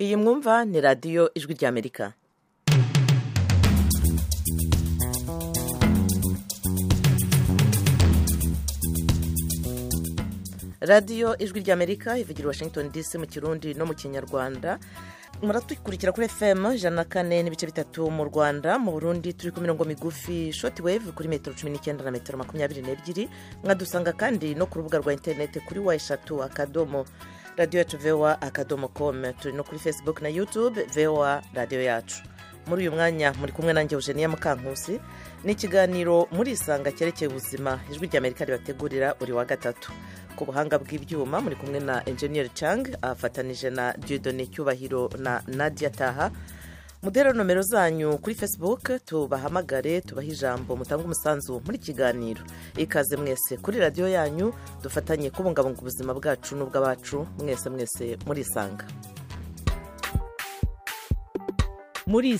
iyi mwumva ni radiyo ijwi ry'Amerika. radiyo ijwi ry'Amerika ivugira Washington DC mu Kirundi no mu Kinyarwanda. Muratukurikira kuri FM 104.3 mu Rwanda. Mu Burundi turi ku mirongo migufi shortwave kuri metero 19 na metero 22. Mwadusanga kandi no ku rubuga rwa internet kuri wa3 radio yacu voa.com. Turi no kuri Facebook na YouTube VOA radio yacu. Muri uyu mwanya muri kumwe nanjye Eugenia Mukankusi. Ni ikiganiro muri isanga cyerekeye ubuzima ijwi ry'Amerika ribategurira buri wa gatatu. Ku buhanga bw'ibyuma muri kumwe na Engineer Chang afatanije na Dieudonné Cyubahiro na Nadia Taha. Mudero nomero zanyu kuri Facebook tubahamagare tubaha ijambo mutanga umusanzu muri kiganiro. Ikaze mwese kuri radio yanyu dufatanye kubungabunga ubuzima bwacu n'ubw'abacu mwese muri isanga. Muri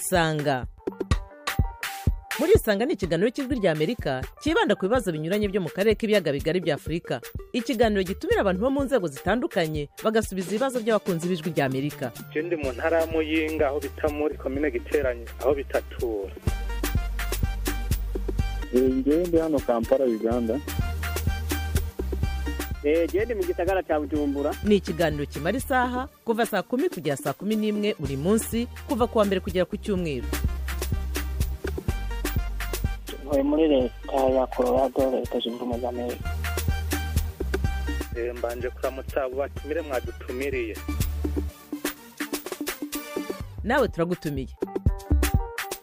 isanga ni ikiganiro cy'ijwi ry'Amerika kibanda ku bibazo binyuranye byo mu karere k'ibiyaga bigari bya Afurika. Ikiganiro gitumira abantu bo mu nzego zitandukanye bagasubiza ibibazo by'abakunzi b'ijwi ry'Amerika. Ndi mu ntara ya Muyinga aho bita muri commune Giteranye aho bitatura. Ndi hano Kampala Uganda. Ndi mu gisagara cya Bujumbura. Ni ikiganiro kimara isaha kuva saa 10 kugera saa 11 buri munsi kuva kuwa mbere kugera ku cyumweru. Muri leta ya Colorado leta zunze ubumwe za Amerika. Mbanje kuramutsa abo batumire mwadutumiriye. Nawe turagutumiye.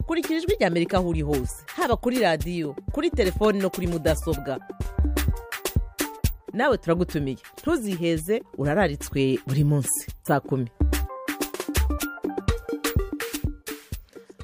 Kurikira ijwi ry'Amerika aho uri hose, haba kuri radio, kuri telefone no kuri mudasobwa. Nawe turagutumiye. Ntuziheze urararitswe buri munsi saa 10.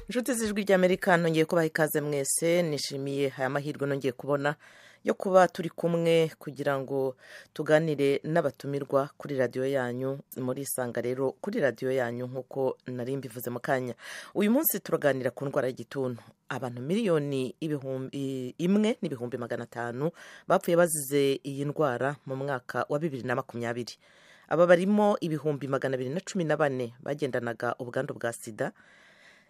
Inshuti z'ijwi ry'Amerika nongeye kubaha ikaze mwese. Nishimiye aya mahirwe nongeye kubona yo kuba turi kumwe kugira ngo tuganire n'abatumirwa kuri radio yanyu muri isanga. Rero kuri radio yanyu nkuko nari mbivuze mu kanya, uyu munsi turaganira ku ndwara y'igituntu. Abantu miliyoni 1,500,000 bapfuye bazize iyi ndwara mu mwaka wa 2020. Aba barimo 214 bagendanaga ubwandu bwa sida.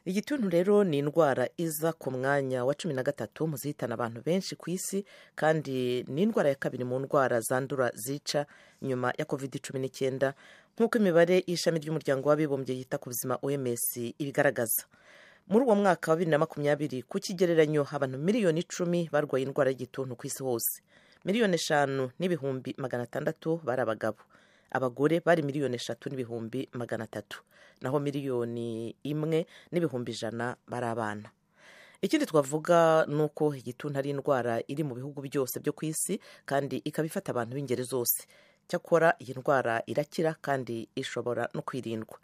Igituntu rero ni indwara iza ku mwanya wa 13 mu zihitana abantu benshi ku isi, kandi ni indwara ya kabiri mu ndwara zandura zica nyuma ya COVID-19 nk'uko imibare y'ishami ry'umuryango w'abibumbye yita ku buzima OMS ibigaragaza. Muri uwo mwaka wa 2020 ku kigereranyo abantu miliyoni 10 barwaye indwara y'igituntu ku isi hose. 5,600,000 bari abagabo. Abagore bari 3,300,000, naho 1,100,000 bari abana. Ikindi twavuga nuko igituntu ari indwara iri mu bihugu byose byo ku isi kandi ikaba ifata abantu b'ingeri zose. Cyakora iyi ndwara irakira kandi ishobora no kwirindwa.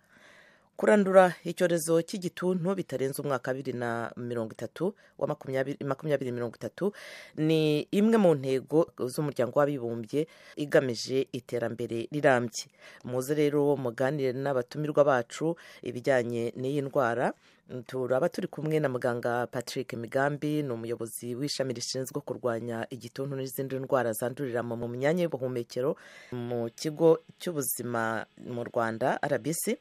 Kurandura icyorezo cy'igituntu bitarenze umwaka 2030 wa 2030 ni imwe mu ntego z'umuryango w'abibumbye igamije iterambere rirambye. Muze rero muganire n'abatumirwa bacu ibijyanye n'iyi ndwara. Turaba turi kumwe na muganga Patrick Migambi, ni umuyobozi w'ishami rishinzwe kurwanya igituntu n'izindi ndwara zandurira mu myanya y'ubuhumekero mu kigo cy'ubuzima mu Rwanda RBC.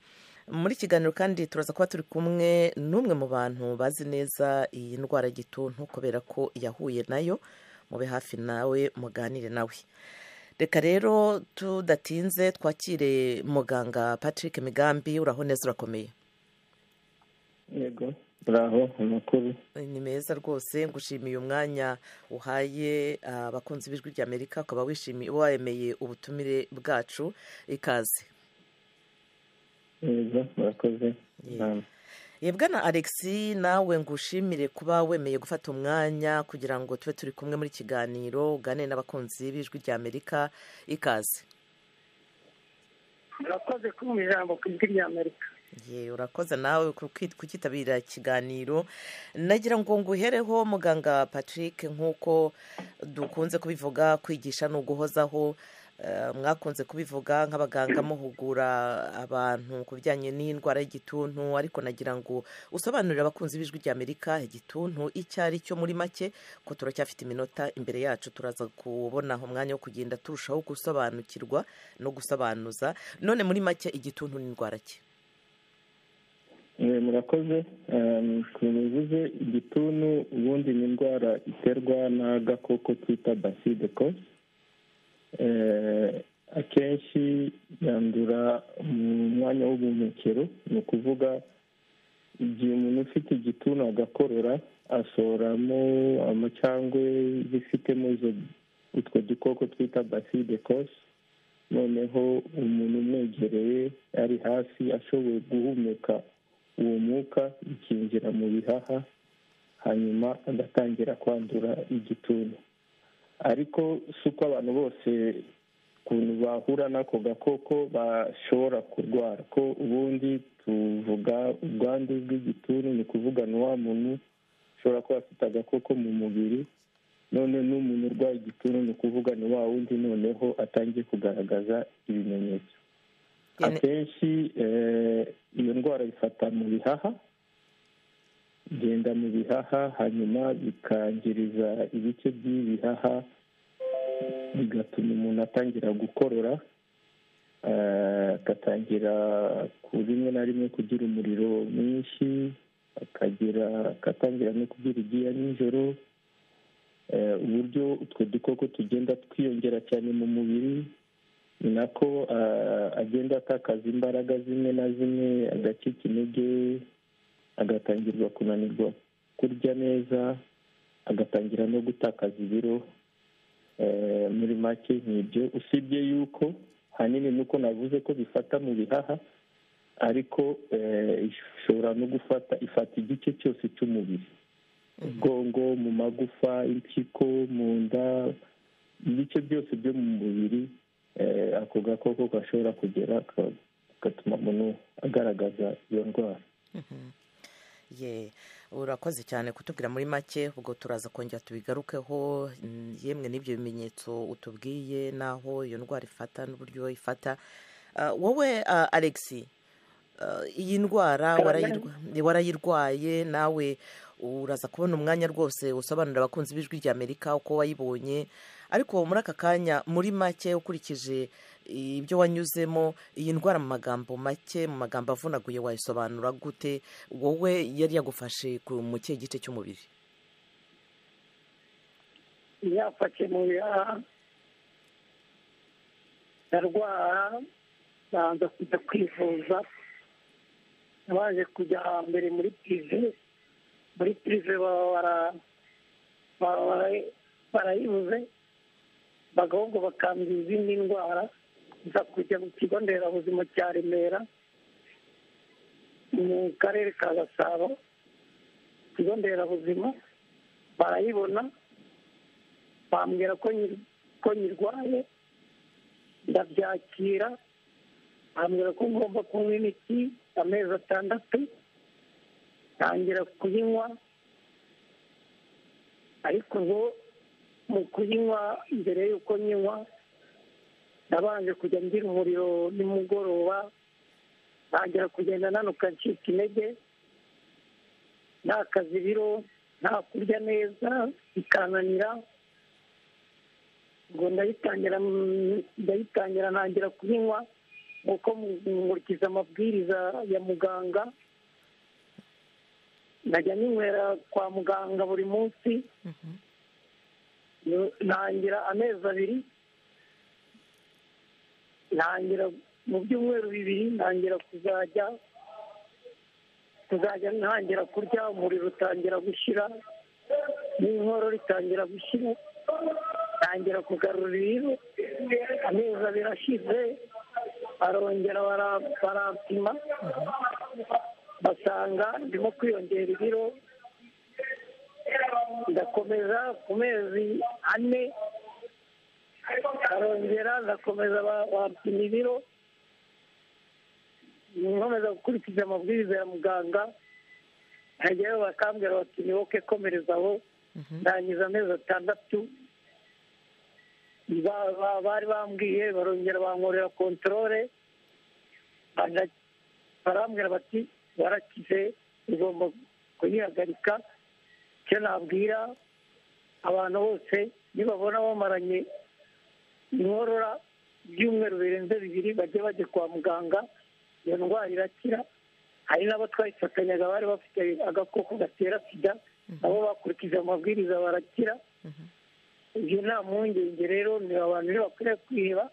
Muri kiganiro kandi turaza kuba turi kumwe n'umwe mu bantu bazi neza iyi ndwara y'igituntu kubera ko yahuye nayo. Mube hafi nawe muganire nawe. Reka rero tudatinze twakire muganga Patrick Migambi. Uraho neza, urakomeye? Yego, uraho. Amakuru ni meza rwose. Ngushimiye umwanya uhaye abakunzi b'ijwi ry'Amerika, ukaba wishimiye wemeye ubutumire bwacu. Ikaze. Yego, murakoze. Bwana Alexi, nawe ngushimire kuba wemeye gufata umwanya kugira ngo tube turi kumwe muri kiganiro ugane n'abakunzi b'ijwi ry'Amerika. Ikaze. Murakoze kumva ijambo ku ijwi ry'Amerika. Urakoze nawe kukitabira ikiganiro. Nagira ngo nguhereho muganga Patrick, nk'uko dukunze kubivuga, kwigisha no guhozaho. Mwakunze kubivuga nk'abaganga muhugura abantu ku bijyanye n'indwara y'igituntu, ariko nagira ngo usobanurire abakunzi b'ijwi ry'Amerika igituntu icyo ari cyo muri make, ko turacyafite iminota imbere yacu, turaza kubona umwanya wo kugenda turushaho gusobanukirwa no gusobanuza. None muri make igituntu ni indwara ki? murakoze. Ukuntu bivuze, igituntu ubundi ni indwara iterwa n'agakoko twita baside kose. Akenshi yandura mu mwanya w'ubuhumekero, ni ukuvuga igihe umuntu ufite igituntu agakorora asohoramo amacandwe zifitemo utwo dukoko twita baside kose. Noneho umuntu umwegereye ari hafi ashoboye guhumeka uwo mwuka bikinjira mu bihaha, hanyuma agatangira kwandura igituntu. Ariko si uko abantu bose ukuntu bahura n'ako gakoko bashobora kurwara, ko ubundi tuvuga ubwandu bw'igituntu, ni ukuvuga ni wa muntu ushobora kuba afite agakoko mu mubiri, none n'umuntu urwaye igituntu ni ukuvuga ni wa wundi noneho atangiye kugaragaza ibimenyetso. Akenshi iyo ndwara ifata mu bihaha, igenda mu bihaha hanyuma bikangiriza ibice by'ibihaha, bigatuma umuntu atangira gukorora, agatangira rimwe na rimwe kugira umuriro mwinshi, agatangira no kugira igiya nijoro. Uburyo utwo dukoko tugenda twiyongera cyane mu mubiri, ni nako agenda atakaza imbaraga zimwe na zimwe, agacika intege, agatangirwa kunanirwa kurya neza, agatangira no gutakaza ibiro. Muri make nk'ibyo, usibye yuko hanini nuko navuze ko bifata mu bihaha, ariko ishobora no ifata igice cyose cy'umubiri, ubwongo, mu magufa, impyiko, mu nda, ibice byose byo mu mubiri. Ako gakoko gashobora kugera gatuma umuntu agaragaza iyo ndwara. urakoze cyane kutubwira muri make, ubwo turaza kongera tubigarukeho, yemwe n'ibyo bimenyetso utubwiye n'aho iyo ndwara ifata n'uburyo ifata. Wowe Alexi, iyi ndwara warayirwaye nawe, uraza kubona umwanya rwose usobanurira abakunzi b'ijwi ry'Amerika uko wayibonye, ariko muri aka kanya muri make ukurikije ibyo wanyuzemo, iyi ndwara mu magambo make, mu magambo avunaguye, wayisobanura gute? Wowe yari yagufashe mu kihe gice cy'umubiri? yafashe mu bihaha, ndarwara, banza kujya kwivuza, nabaje kujya mbere muri pirive barayibuze, bagahubwo bakambira izindi ndwara, nza kujya mu kigo nderabuzima cya Remera mu karere ka Gasabo. Ikigo nderabuzima barayibona, bambwira ko nyirwaye, ndabyakira, bambwira ko ngomba kunywa imiti amezi 6, ntangira kuyinywa. Ariko ubwo mu kuyinywa, mbere y'uko nyinywa, nabanje kujya ngira umuriro nimugoroba, ntangira kugenda nanuka ncika intege, ntakaza ibiro, nta kurya neza, bikananira. Ubwo ndayitangira ntangira kuyinywa nk'uko nkurikiza amabwiriza ya muganga. Najya ninywera kwa muganga buri munsi, ntangira amezi 2, ntangira mu byumweru 2, ntangira kuzajya ntangira kurya, umuriro utangira gushyira, n'inkorora itangira gushyira, ntangira kugarura ibiro. Amezi 2 ashize, barongera barampima, basanga ndimo kwiyongera ibiro. Ndakomeza ku mezi 4, barongera ndakomeza bampima ibiro, nkomeza gukurikiza amabwiriza ya muganga. Hageraho bakambwira bati niwoke komerezaho, ndangiza amezi 6. Bari bambwiye, barongera bankorera kontorore, barambwira bati warakize, ugomba kuyihagarika. Icyo nabwira abantu bose, nibabona bamaranye inkorora ibyumweru birenze 2, bajye kwa muganga, iyo ndwara irakira. hari n'abo twayifatanyaga bari bafite agakoko gatera sida nabo bakurikije amabwiriza barakira. ibyo nta mpungenge rero ni abantu rero bakwiriye kwiheba,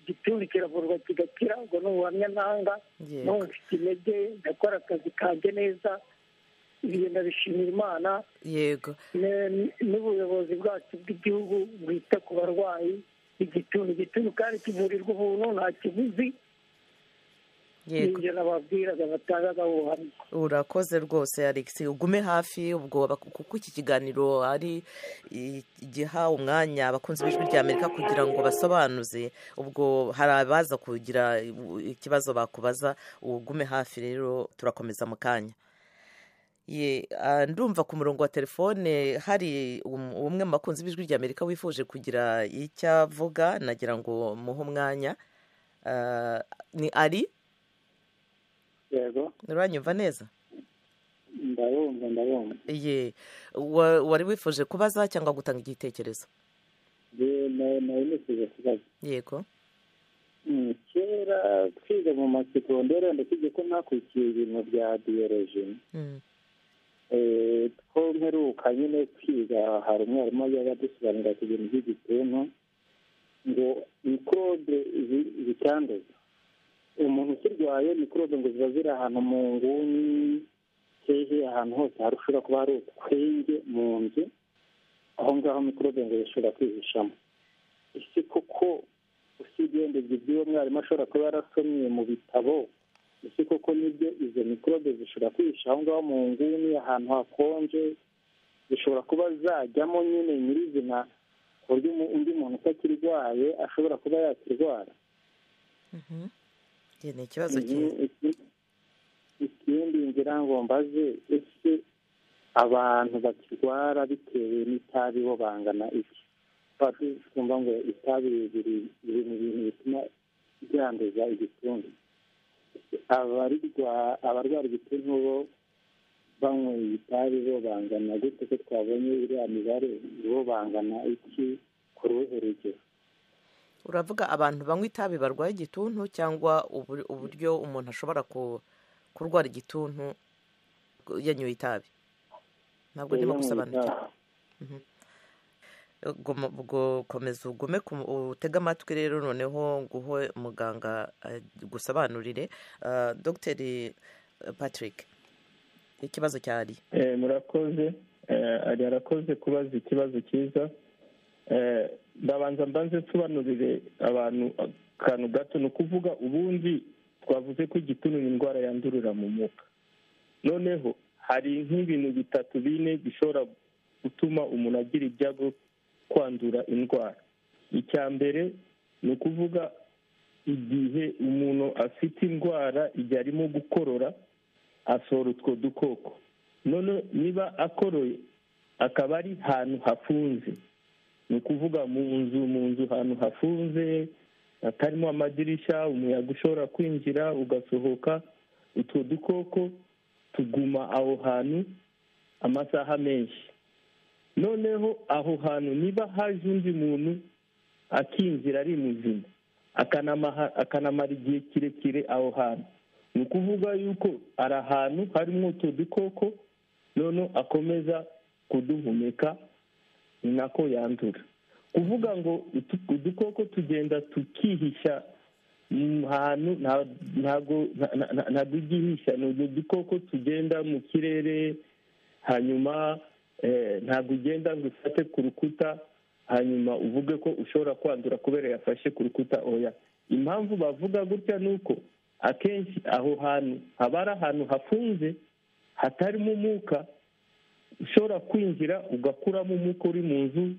igituntu kiravurwa kigakira. ubwo ni ubuhamya ntanga, n'ubu mfite intege ndakora akazi kanjye neza, ibyo ndabishimira Imana. yego n'ubuyobozi bwacu bw'igihugu bwita ku barwayi igituntu kandi kivurirwa ubuntu nta kiguzi. ibyo nababwiraga batangaga ubuhamya. urakoze rwose Alex, ugume hafi ubwo kuko iki kiganiro ari igiha umwanya abakunzi b'ijwi rya Amerika kugira ngo basobanuze. ubwo hari abaza kugira ikibazo bakubaza, ugume hafi rero turakomeza mu kanya. ndumva ku murongo wa telefone hari umwe mu bakunzi b'ijwi rya Amerika wifuje kugira icyo avuga, nagira ngo muhe umwanya. ni ari? yego uranyumva neza? ndabumva. wari wifuje kubaza cyangwa gutanga igitekerezo? nari nifuje kubaza. yego. kera twiga mu masekondere ndakije ko nakurikiye ibintu bya biyoloji. two mperuka nyine kwiga, hari umwarimu yari adusobanurira ku bintu by'igituntu ngo mikorobe zitanduza. umuntu ukirwaye mikorobe ngo ziba ziri ahantu mu nguni hehe, ahantu hose ushobora kuba hari utwenge mu nzu, aho ngaho mikorobe ngo zishobora kwihishamo. ese koko usibye ibyo mwarimu ashobora kuba yarasomye mu bitabo, ese koko nibyo izo mikorobe zishobora kwihisha aho ngaho mu nguni ahantu hakonje, zishobora kuba zajyamo nyine nyirizina ku buryo undi muntu utakirwaye ashobora kuba yakirwara? ni ikibazo cyiza. ikindi ngira ngo mbaze, ese abantu bakirwara bitewe n'itabi bo bangana iki? twumva ngo itabi biri mu bintu bituma byanduza igituntu. abarwara igituntu bo banyweye itabi bo bangana gute? ko twabonye iriya mibare, bo bangana iki ku ruhe rugero? uravuga abantu banywa itabi barwaye igituntu cyangwa uburyo umuntu ashobora kurwara igituntu yanyoye itabi? ntabwo ndimo gusobanukirwa. komeza ugume utege amatwi rero, noneho nguhe muganga gusobanurire. Dr Patrick, ikibazo cyari? murakoze. arakoze kubaza ikibazo cyiza. ndabanza mbanze nsobanurire abantu akantu gato. ni ukuvuga ubundi twavuze ko igituntu ni indwara yandurira mu mwuka. noneho hari nk'ibintu bitatu bine bishobora gutuma umuntu agira ibyago kwandura indwara. icya mbere ni ukuvuga igihe umuntu afite indwara, igihe arimo gukorora asohora utwo dukoko. none niba akoroye akaba ari ahantu hafunze, ni ukuvuga mu nzu ahantu hafunze hatarimo amadirishya, umuyaga ushobora kwinjira ugasohoka, utwo dukoko tuguma aho hantu amasaha menshi. noneho aho hantu niba haje undi muntu akinjira ari muzima akanamara igihe kirekire aho hantu, ni ukuvuga yuko ari ahantu harimo utwo dukoko, noneho akomeza kuduhumeka, ni nako yandura. kuvuga ngo udukoko tugenda tukihisha ahantu, ntabwo ugihisha. ni udukoko tugenda mu kirere, hanyuma ntabwo ugenda ngo ufate ku rukuta hanyuma uvuge ko ushobora kwandura kubera yafashe ku rukuta. oya, impamvu bavuga gutya ni uko akenshi aho hantu haba ari ahantu hafunze hatarimo umwuka, ushobora kwinjira ugakuramo umwuka uri mu nzu,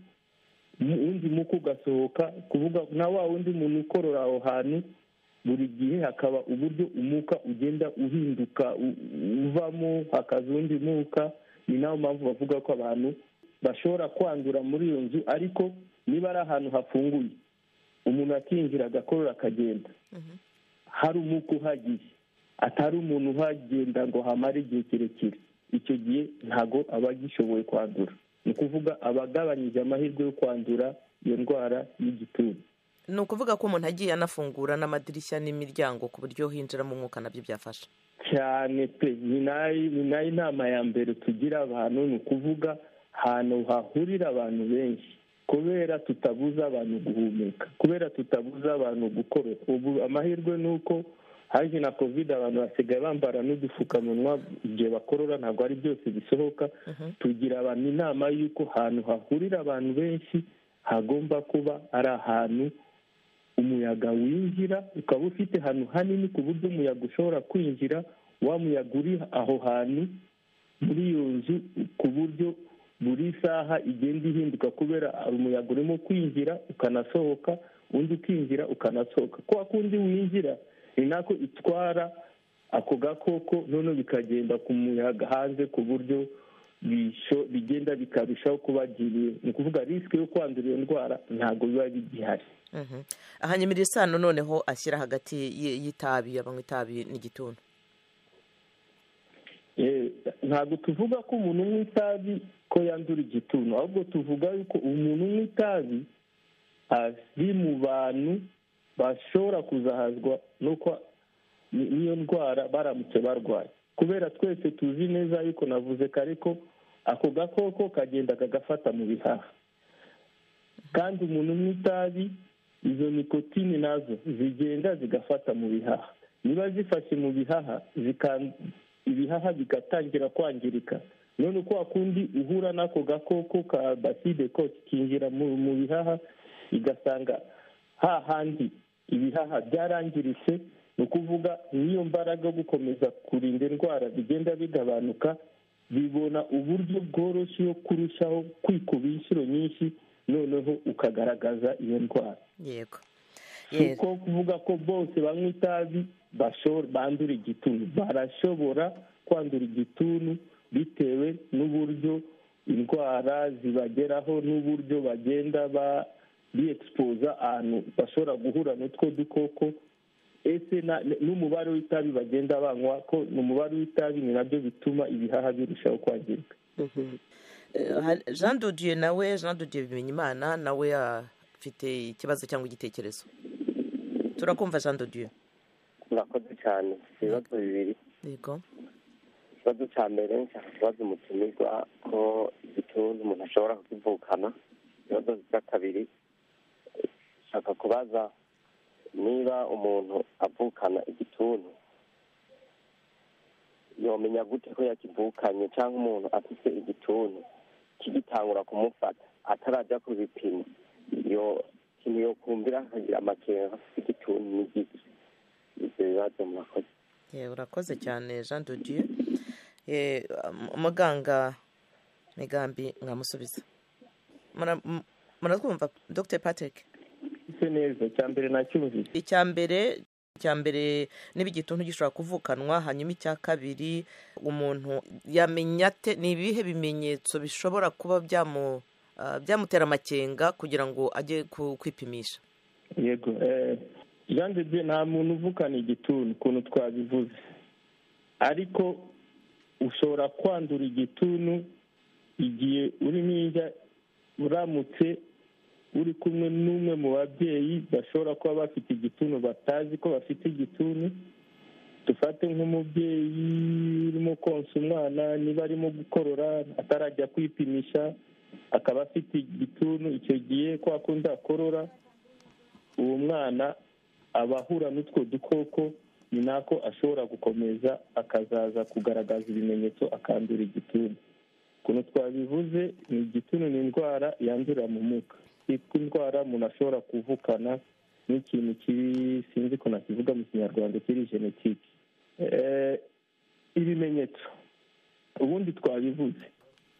undi mwuka ugasohoka. kuvuga na wa wundi muntu ukorora aho hantu, buri gihe hakaba uburyo umwuka ugenda uhinduka, uvamo hakaza undi mwuka. ni nayo mpamvu bavuga ko abantu bashobora kwandura muri iyo nzu. ariko niba ari ahantu hafunguye, umuntu akinjira agakorora akagenda, hari umwuka uhagije, atari umuntu uhagenda ngo hamare igihe kirekire, icyo gihe ntabwo aba agishoboye kwandura. ni ukuvuga aba agabanyije amahirwe yo kwandura iyo ndwara y'igituntu. ni ukuvuga ko umuntu agiye anafungura n'amadirishya n'imiryango ku buryo hinjiramo umwuka nabyo byafasha cyane pe. ni nayo inama ya mbere tugira abantu, ni ukuvuga ahantu hahurira abantu benshi, kubera tutabuza abantu guhumeka, kubera tutabuza abantu gukora. Ubu amahirwe ni uko haje na covid, abantu basigaye bambara n'udupfukamunwa igihe bakorora, ntabwo ari byose bisohoka. Tugira abantu inama y'uko ahantu hahurira abantu benshi hagomba kuba ari ahantu umuyaga winjira, ukaba ufite ahantu hanini ku buryo umuyaga ushobora kwinjira, wa muyaga uri aho hantu muri iyo nzu, ku buryo buri saha igenda ihinduka, kubera umuyaga urimo kwinjira ukanasohoka, undi ukinjira ukanasohoka. kwa kundi winjira ni nako itwara ako gakoko, noneho bikagenda ku muyaga hanze, ku buryo bigenda bikarushaho kubagiriye. Ni ukuvuga risike yo kwandura iyo ndwara ntabwo biba bigihari. hanyuma iri sano noneho ashyira hagati y'itabi, abanywa itabi n'igituntu. ntabwo tuvuga ko umuntu unywa itabi ko yandura igituntu, ahubwo tuvuga yuko umuntu unywa itabi ari mu bantu bashobora kuzahazwa nuko n'iyo ndwara baramutse barwaye, kubera twese tuzi neza yuko navuze kare ko ako gakoko kagenda kagafata mu bihaha, kandi umuntu unywa itabi izo nikotine nazo zigenda zigafata mu bihaha. Niba zifashe mu bihaha ibihaha bigatangira kwangirika, none uko wakundi uhura n'ako gakoko ka baside ko kinjira mu bihaha, igasanga hahandi ibihaha byarangiritse. ni ukuvuga n'iyo mbaraga yo gukomeza kurinda indwara bigenda bigabanuka, bibona uburyo bworoshye yo kurushaho kwikuba inshuro nyinshi, noneho ukagaragaza iyo ndwara. Yego, kuko kuvuga ko bose banywa itabi bandura igituntu, barashobora kwandura igituntu bitewe n'uburyo indwara zibageraho, n'uburyo bagenda biexposa ahantu bashobora guhura n'utwo dukoko. Ese n'umubare w'itabi bagenda banywa, ko umubare w'itabi ni nabyo bituma ibihaha birushaho kwangirika. Jean Dodieu Bimenyimana nawe afite ikibazo cyangwa igitekerezo. Turakumva Jean Dodieu. Murakoze cyane. Ibibazo bibiri. Yego. Ikibazo cya mbere nshaka kubaza umutumirwa ko igituntu umuntu ashobora kukivukana. Ikibazo cya kabiri nshaka kubaza niba umuntu avukana igituntu yomenya gute ko yakivukanye, cyangwa umuntu afite igituntu kigitangura kumufata atarajya ku bipimo, iyo kintu yo kumvira akagira amakenga afite igituntu n'igiki. Ibyo bibazo murakoze. Urakoze cyane Jean Dodieu. Umuganga Migambi mwamusubiza. Muratwumva Dr Patrick? Neza cyambere nacyumvise. Icyambere niba igituntu gishobora kuvukanwa, hanyuma icya kabiri umuntu yamenya ate, ni ibihe bimenyetso bishobora kuba byamutera amakenga kugira ngo ajye kwipimisha? Yego, Jean de Dieu, nta muntu uvukana igituntu ukuntu twabivuze, ariko ushobora kwandura igituntu igihe uri n'injya uramutse uri kumwe n'umwe mu babyeyi bashobora kuba bafite igituntu batazi ko bafite igituntu. Dufate nk'umubyeyi urimo konsa umwana, niba arimo gukorora atarajya kwipimisha akaba afite igituntu, icyo gihe kwa kundi akorora uwo mwana aba ahura n'utwo dukoko, ni nako ashobora gukomeza akazaza kugaragaza ibimenyetso akandura igituntu. Ukuntu twabivuze, ni igituntu ni indwara yandurira mu mwuka, yitwa indwara umuntu ashobora kuvukana n'ikintu kiri, sinzi ko nakivuga mu kinyarwanda, kiri genetike. Ibimenyetso ubundi twabivuze,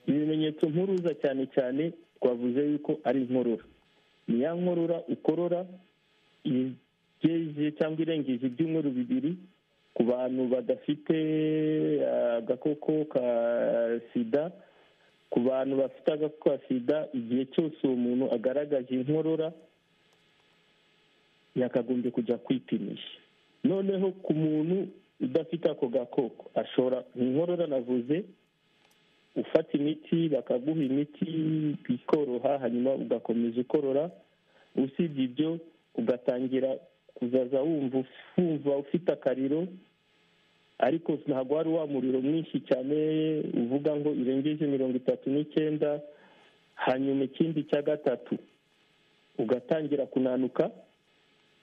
ibimenyetso mpuruza cyane cyane twavuze yuko ari inkorora. Ni ya nkorora ukorora igejeje cyangwa irengeje ibyumweru bibiri, ku bantu badafite agakoko ka sida. Ku bantu bafite agakoko ka sida, igihe cyose uwo muntu agaragaje inkorora yakagombye kujya kwipimisha. Noneho ku muntu udafite ako gakoko, ashobora inkorora navuze, ufata imiti bakaguha imiti ikoroha, hanyuma ugakomeza ukorora. Usibye ibyo, ugatangira kuzaza wumva ufite akariro, ariko ntabwo wari wa muriro mwinshi cyane uvuga ngo irengeje 39. hanyuma ikindi cya gatatu ugatangira kunanuka.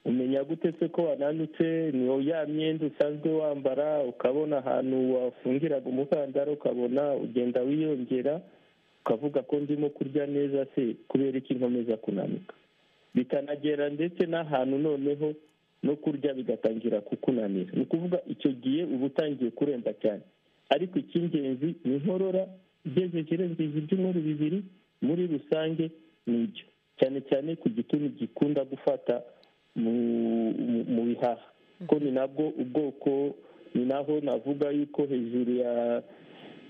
umenya gute se ko wananutse? niyo ya myenda usanzwe wambara, ukabona ahantu wafungiraga umukandara ukabona ugenda wiyongera, ukavuga ko ndimo kurya neza, se kubera iki nkomeza kunanuka? bikanagera ndetse n'ahantu noneho no kurya bigatangira kukunanira. ni ukuvuga icyo gihe uba utangiye kuremba cyane. ariko icy'ingenzi ni inkorora igejeje irengeje ibyumweru 2. muri rusange ni ibyo, cyane cyane ku gituntu gikunda gufata mu bihaha, ko ni nabwo ubwoko, ni naho navuga yuko hejuru ya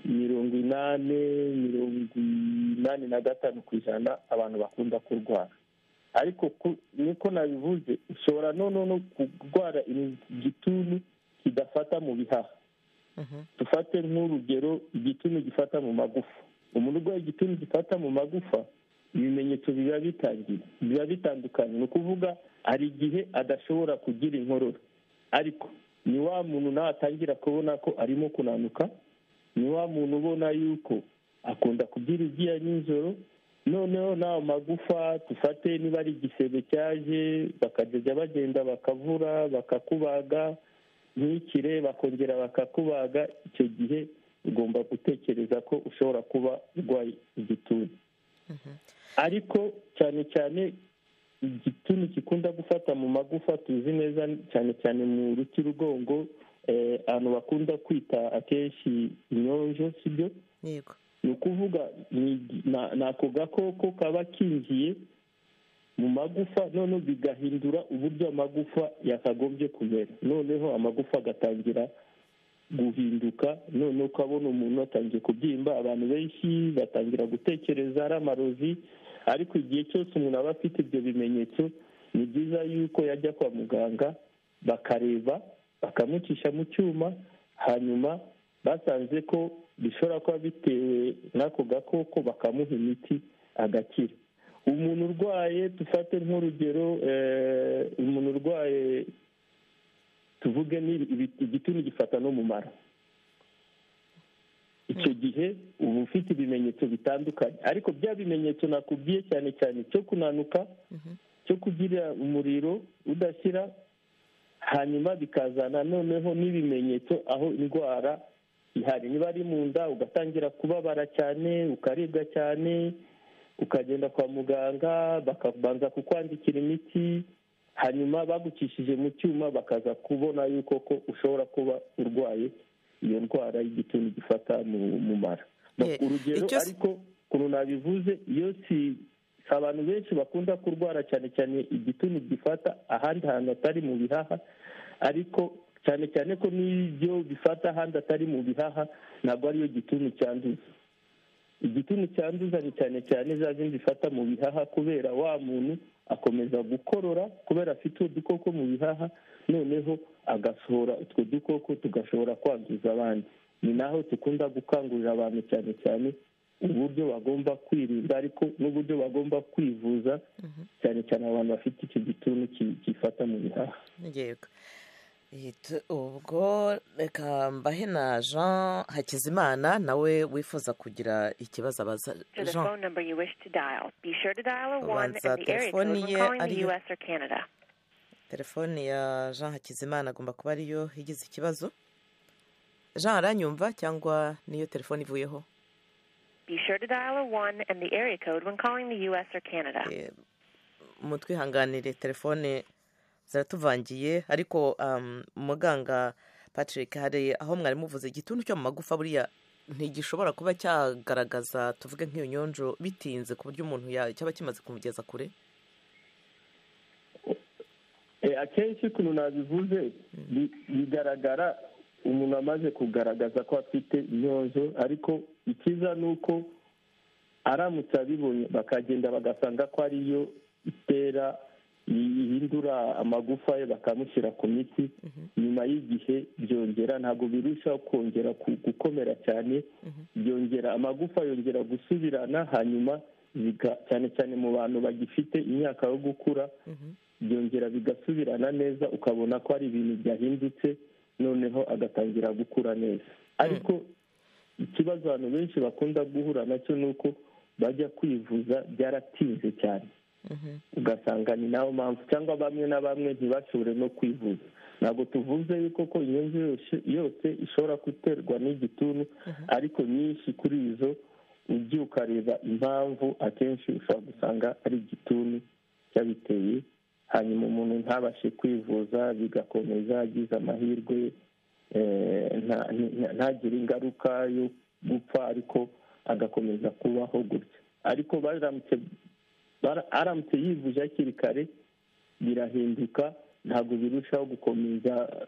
85% abantu bakunda kurwara. ariko niko nabivuze, ushobora no kurwara igituntu kidafata mu bihaha. dufate nk'urugero, igituntu gifata mu magufa. umuntu urwaye igituntu gifata mu magufa, ibimenyetso biba bitandukanye. ni ukuvuga hari igihe adashobora kugira inkorora, ariko ni wa muntu nawe atangira kubona ko arimo kunanuka, ni wa muntu ubona yuko akunda kugira ibyuya nijoro. noneho n'ayo magufa, dufate niba ari igisebe cyaje, bakajya bagenda bakavura, bakakubaga ntikire, bakongera bakakubaga. icyo gihe ugomba gutekereza ko ushobora kuba urwaye igituntu. ariko cyane cyane igituntu gikunda gufata mu magufa tuzi neza, cyane cyane mu rutirigongo, abantu bakunda kwita akenshi inyonjo, sibyo? yego. ni ukuvuga ni ako gakoko kaba kinjiye mu magufa, noneho bigahindura uburyo amagufa yakagombye kumera. noneho amagufa agatangira guhinduka, noneho ukabona umuntu atangiye kubyimba. abantu benshi batangira gutekereza ari amarozi, ariko igihe cyose umuntu aba afite ibyo bimenyetso, ni byiza yuko yajya kwa muganga bakareba, bakamucisha mu cyuma, hanyuma basanze ko bishobora kuba bitewe n'ako gakoko bakamuha imiti agakira. umuntu urwaye, dufate nk'urugero, umuntu urwaye tuvuge igituntu gifata no mu mara, icyo gihe uba ufite ibimenyetso bitandukanye. ariko bya bimenyetso nakubwiye cyane cyane cyo kunanuka, cyo kugira umuriro udashyira, hanyuma bikazana noneho n'ibimenyetso aho indwara ihari. niba ari mu nda ugatangira kubabara cyane, ukaribwa cyane, ukagenda kwa muganga bakabanza kukwandikira imiti, hanyuma bagucishije mu cyuma bakaza kubona yuko ko ushobora kuba urwaye iyo ndwara y'igituntu gifata mu mara. urugero, ariko ukuntu nabivuze, iyo si abantu benshi bakunda kurwara cyane cyane igituntu gifata ahandi hantu atari mu bihaha, ariko cyane cyane ko n'ibyo bifata ahandi atari mu bihaha ntabwo ariyo gituntu cyanduza. igituntu cyanduza ni cyane cyane za zindi zifata mu bihaha, kubera wa muntu akomeza gukorora kubera afite udukoko mu bihaha, noneho agasohora utwo dukoko tugashobora kwanduza abandi. ni naho dukunda gukangurira abantu cyane cyane uburyo bagomba kwirinda, ariko n'uburyo bagomba kwivuza, cyane cyane abantu bafite icyo gituntu gifata mu bihaha. yego. ubwo reka mbahe na Jean Hakizimana nawe wifuza kugira ikibazo abaza. Jean, ubanza telefoni ye ariyo. telefoni ya Jean Hakizimana agomba kuba ariyo igize ikibazo. Jean, aranyumva cyangwa niyo telefoni ivuyeho? mutwihanganire, telefone zaratuvangiye. ariko muganga Patrick, hari aho mwari muvuze igituntu cyo mu magufa buriya ntigishobora kuba cyagaragaza, tuvuge nk'iyo nyonjo, bitinze ku buryo umuntu cyaba kimaze kumugeza kure? akenshi ukuntu nabivuze, bigaragara umuntu amaze kugaragaza ko afite inyonjo, ariko ikiza ni uko aramutse abibonye bakagenda bagasanga ko ariyo itera ihindura amagufa ye, bakamushyira ku miti, nyuma y'igihe byongera, ntabwo birushaho kongera gukomera cyane, byongera amagufa yongera gusubirana, hanyuma cyane cyane mu bantu bagifite imyaka yo gukura, byongera bigasubirana neza, ukabona ko ari ibintu byahindutse, noneho agatangira gukura neza. ariko ikibazo abantu benshi bakunda guhura nacyo ni uko bajya kwivuza byaratinze cyane, ugasanga ni nayo mpamvu, cyangwa bamwe na bamwe ntibashobore no kwivuza. ntabwo tuvuze yuko ko inyenzi yose ishobora guterwa n'igituntu, ariko nyinshi kuri izo ujye ukareba impamvu, akenshi ushobora gusanga ari igituntu cyabiteye, hanyuma umuntu ntabashe kwivuza, bigakomeza agize amahirwe ntagire ingaruka yo gupfa, ariko agakomeza kubaho gutya. ariko aramutse yivuje hakiri kare birahinduka, ntabwo birushaho gukomeza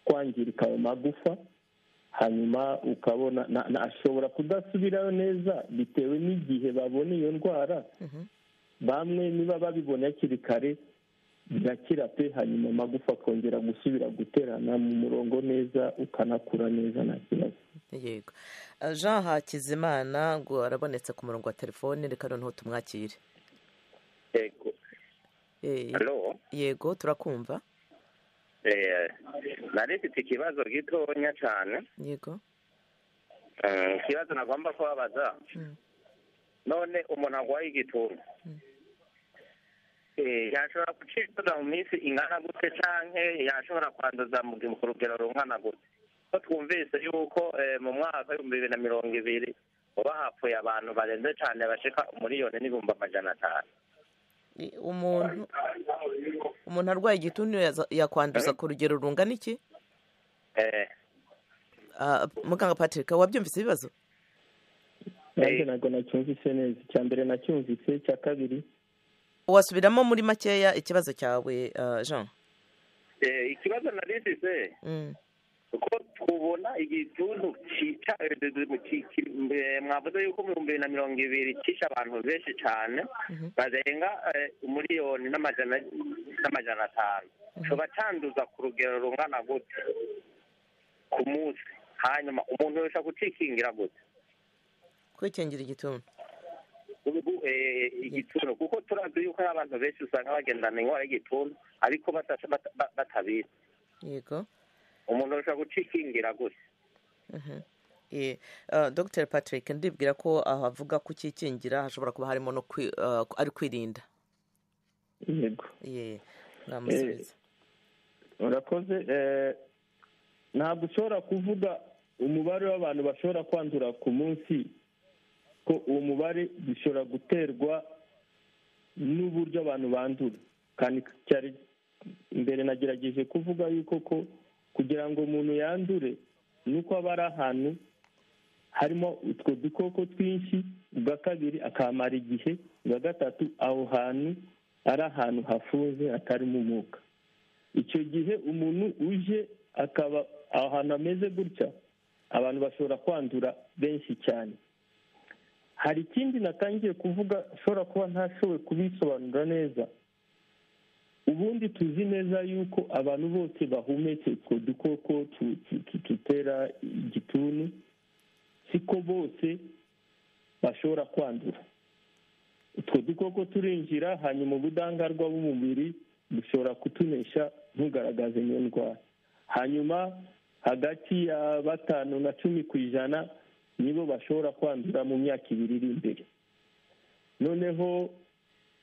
kwangirika ayo magufa, hanyuma ukabona ashobora kudasubirayo neza bitewe n'igihe babona iyo ndwara. bamwe niba babibona hakiri kare birakira pe, hanyuma amagufa akongera gusubira guterana mu murongo neza, ukanakura neza nta kibazo. yego. Jean Hakizimana ngo arabonetse ku murongo wa telefone, reka noneho tumwakire. yego. yego turakumva. nari mfite ikibazo gitonya cyane. yego. ikibazo nagomba kubabaza, none umuntu arwaye igituntu yashobora gucibwa mu minsi ingana gute, cyangwa yashobora kwanduza ku rugero rungana gute? ko twumvise yuko mu mwaka w'ibihumbi 2020 uba hapfuye abantu barenze cyane bashika 1,500,000. umuntu arwaye igituntu yakwanduza ku rugero rungana iki? muganga Patrick, wabyumvise ibibazo? nanjye ntabwo nacyumvise neza. icya mbere nacyumvise, icya kabiri wasubiramo muri makeya ikibazo cyawe Jean? ikibazo narifise uko tubona igituntu cyica, mwavuze yuko mu 2020 cisha abantu benshi cyane barenga 1,500,000. coba canduza ku rugero rungana gute ku munsi? hanyuma umuntu yosha gucikingira gute kwikingira igituntu? igituntu kuko turazi yuko abantu benshi usanga bagendana indwara y'igituntu ariko batabizi. yego. umuntu ashobora gucikingira gute? Dr Patrick, ndibwira ko aho avuga kukikingira hashobora kuba harimo no ari kwirinda. yego. namusubiza. urakoze. ntabwo ushobora kuvuga umubare w'abantu bashobora kwandura ku munsi, ko uwo mubare bishobora guterwa n'uburyo abantu bandura. kandi cyari mbere nagerageje kuvuga yuko ko kugira ngo umuntu yandure ni uko aba ari ahantu harimo utwo dukoko twinshi, ubwa kabiri akamara igihe, ubwa gatatu aho hantu ari ahantu hafunze hatarimo umwuka. icyo gihe umuntu uje akaba aho hantu ameze gutya, abantu bashobora kwandura benshi cyane. hari ikindi natangiye kuvuga, ashobora kuba ntashoboye kubisobanura neza. ubundi tuzi neza yuko abantu bose bahumetse utwo dukoko tutera igituntu, siko bose bashobora kwandura. utwo dukoko turinjira, hanyuma ubudahangarwa bw'umubiri bushobora kutunesha ntugaragaze iyo ndwara. hanyuma hagati ya 5 na 10% nibo bashobora kwandura mu myaka 2 iri imbere. noneho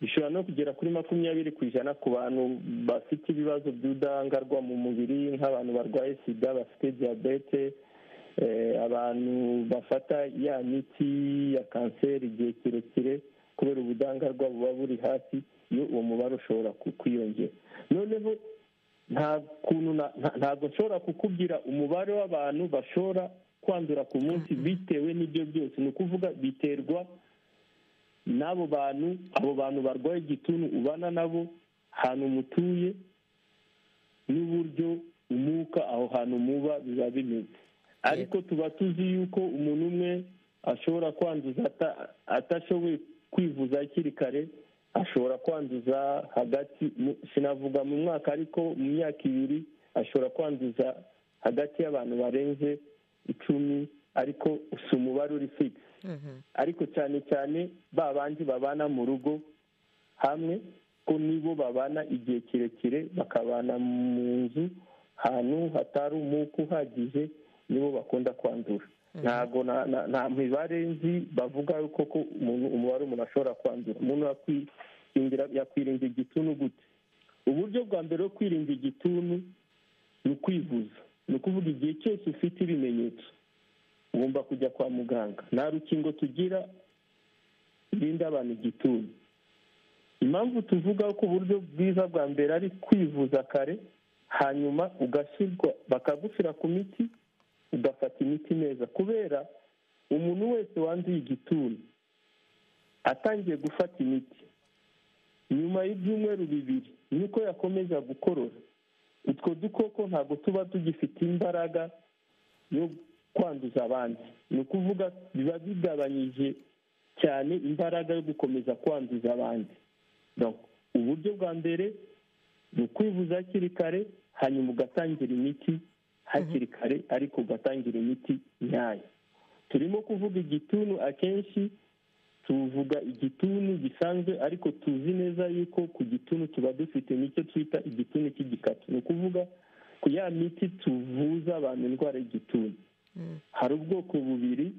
bishobora no kugera kuri 20% ku bantu bafite ibibazo by'ubudahangarwa mu mubiri, nk'abantu barwaye sida, bafite diyabete, abantu bafata ya miti ya kanseri igihe kirekire, kubera ubudahangarwa buba buri hasi, iyo uwo mubare ushobora kwiyongera. noneho ntabwo nshobora kukubwira umubare w'abantu bashobora kwandura ku munsi bitewe n'ibyo byose. ni ukuvuga biterwa n'abo bantu, abo bantu barwaye igituntu ubana nabo, ahantu mutuye, n'uburyo umwuka aho hantu muba biba bimeze. ariko tuba tuzi yuko umuntu umwe ashobora kwanduza atashoboye kwivuza hakiri kare, ashobora kwanduza hagati, sinavuga mu mwaka, ariko mu myaka 2 ashobora kwanduza hagati y'abantu barenze 10, ariko si umubare uri fixe. ariko cyane cyane ba bandi babana mu rugo hamwe, ko nibo babana igihe kirekire, bakabana mu nzu ahantu hatari umwuka uhagije, nibo bakunda kwandura. Ntabwo nta mibare nzi bavuga yuko ko umubare umuntu ashobora kwandura. Umuntu yakwirinda igituntu gute? Uburyo bwa mbere wo kwirinda igituntu ni ukwivuza. Ni ukuvuga igihe cyose ufite ibimenyetso ugomba kujya kwa muganga. Nta rukingo tugira rurinda abantu igituntu. Impamvu tuvuga ko uburyo bwiza bwa mbere ari kwivuza kare, hanyuma bakagushyira ku miti, ugafata imiti neza. Kubera umuntu wese wanduye igituntu atangiye gufata imiti, nyuma y'ibyumweru 2 nuko yakomeza gukorora, utwo dukoko ntabwo tuba tugifite imbaraga yo kwanduza abandi. Ni ukuvuga biba bigabanyije cyane imbaraga yo gukomeza kwanduza abandi. Uburyo bwa mbere ni ukwivuza hakiri kare, hanyuma ugatangira imiti hakiri kare, ariko ugatangira imiti nyayo. Turimo kuvuga igituntu, akenshi tuvuga igituntu gisanzwe, ariko tuzi neza yuko ku gituntu tuba dufite nicyo twita igituntu cy'igikatu. Ni ukuvuga ku ya miti tuvuza abantu indwara y'igituntu, hari ubwoko bubiri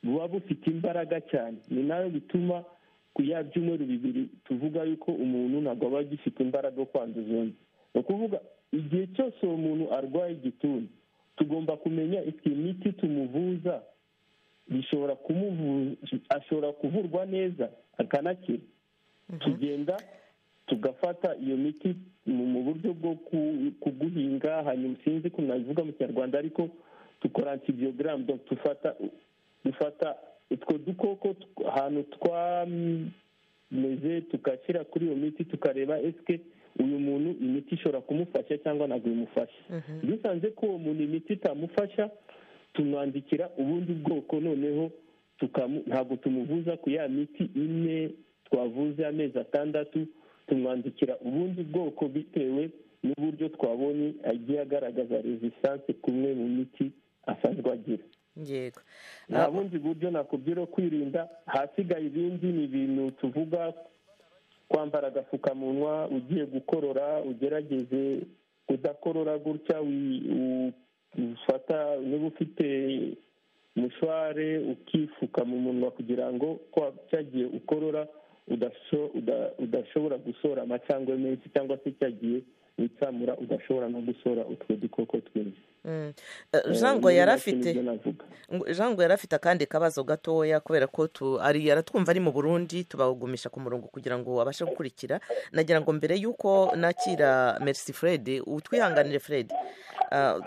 buba bufite imbaraga cyane. Ni nayo bituma ku ya byumweru 2 tuvuga yuko umuntu ntabwo aba agifite imbaraga yo kwanduza undi. Ni ukuvuga igihe cyose uwo muntu arwaye igituntu, tugomba kumenya imiti tumuvuza ashobora kuvurwa neza akanakira. Tugenda tugafata iyo miti mu buryo bwo kuguhinga, hanyuma sinzi ko nabivuga mu Kinyarwanda, ariko dukora antibiogramme. Donc dufata utwo dukoko ahantu twameze, tugashyira kuri iyo miti, tukareba eske uyu muntu imiti ishobora kumufasha cyangwa ntabwo imufasha. Dusanze ko uwo muntu imiti itamufasha, tumwandikira ubundi bwoko, noneho ntabwo tumuvuza ku ya miti imwe twavuze amezi 6, tumwandikira ubundi bwoko bitewe n'uburyo twabonye agiye agaragaza resistance kumwe mu miti asanzwe agira. Yego. Nta bundi buryo nakubwira kwirinda. Hasigaye ibindi ni ibintu tuvuga: kwambara agapfukamunwa ugiye gukorora, ugerageze kudakorora gutya, ufata niba ufite mushware ukifuka mu munwa kugira ngo cyagiye ukorora udashobora gusora amacandwe menshi, cyangwa se cyagiye witsamura udashobora no gusora utwo dukoko twinshi. Jean ngo yari afite akandi kabazo gatoya, kubera ko yaratwumva ari mu Burundi, tubagumisha ku murongo kugira ngo abashe gukurikira. Nagira ngo mbere y'uko nakira Merci Fred, utwihanganire Fred,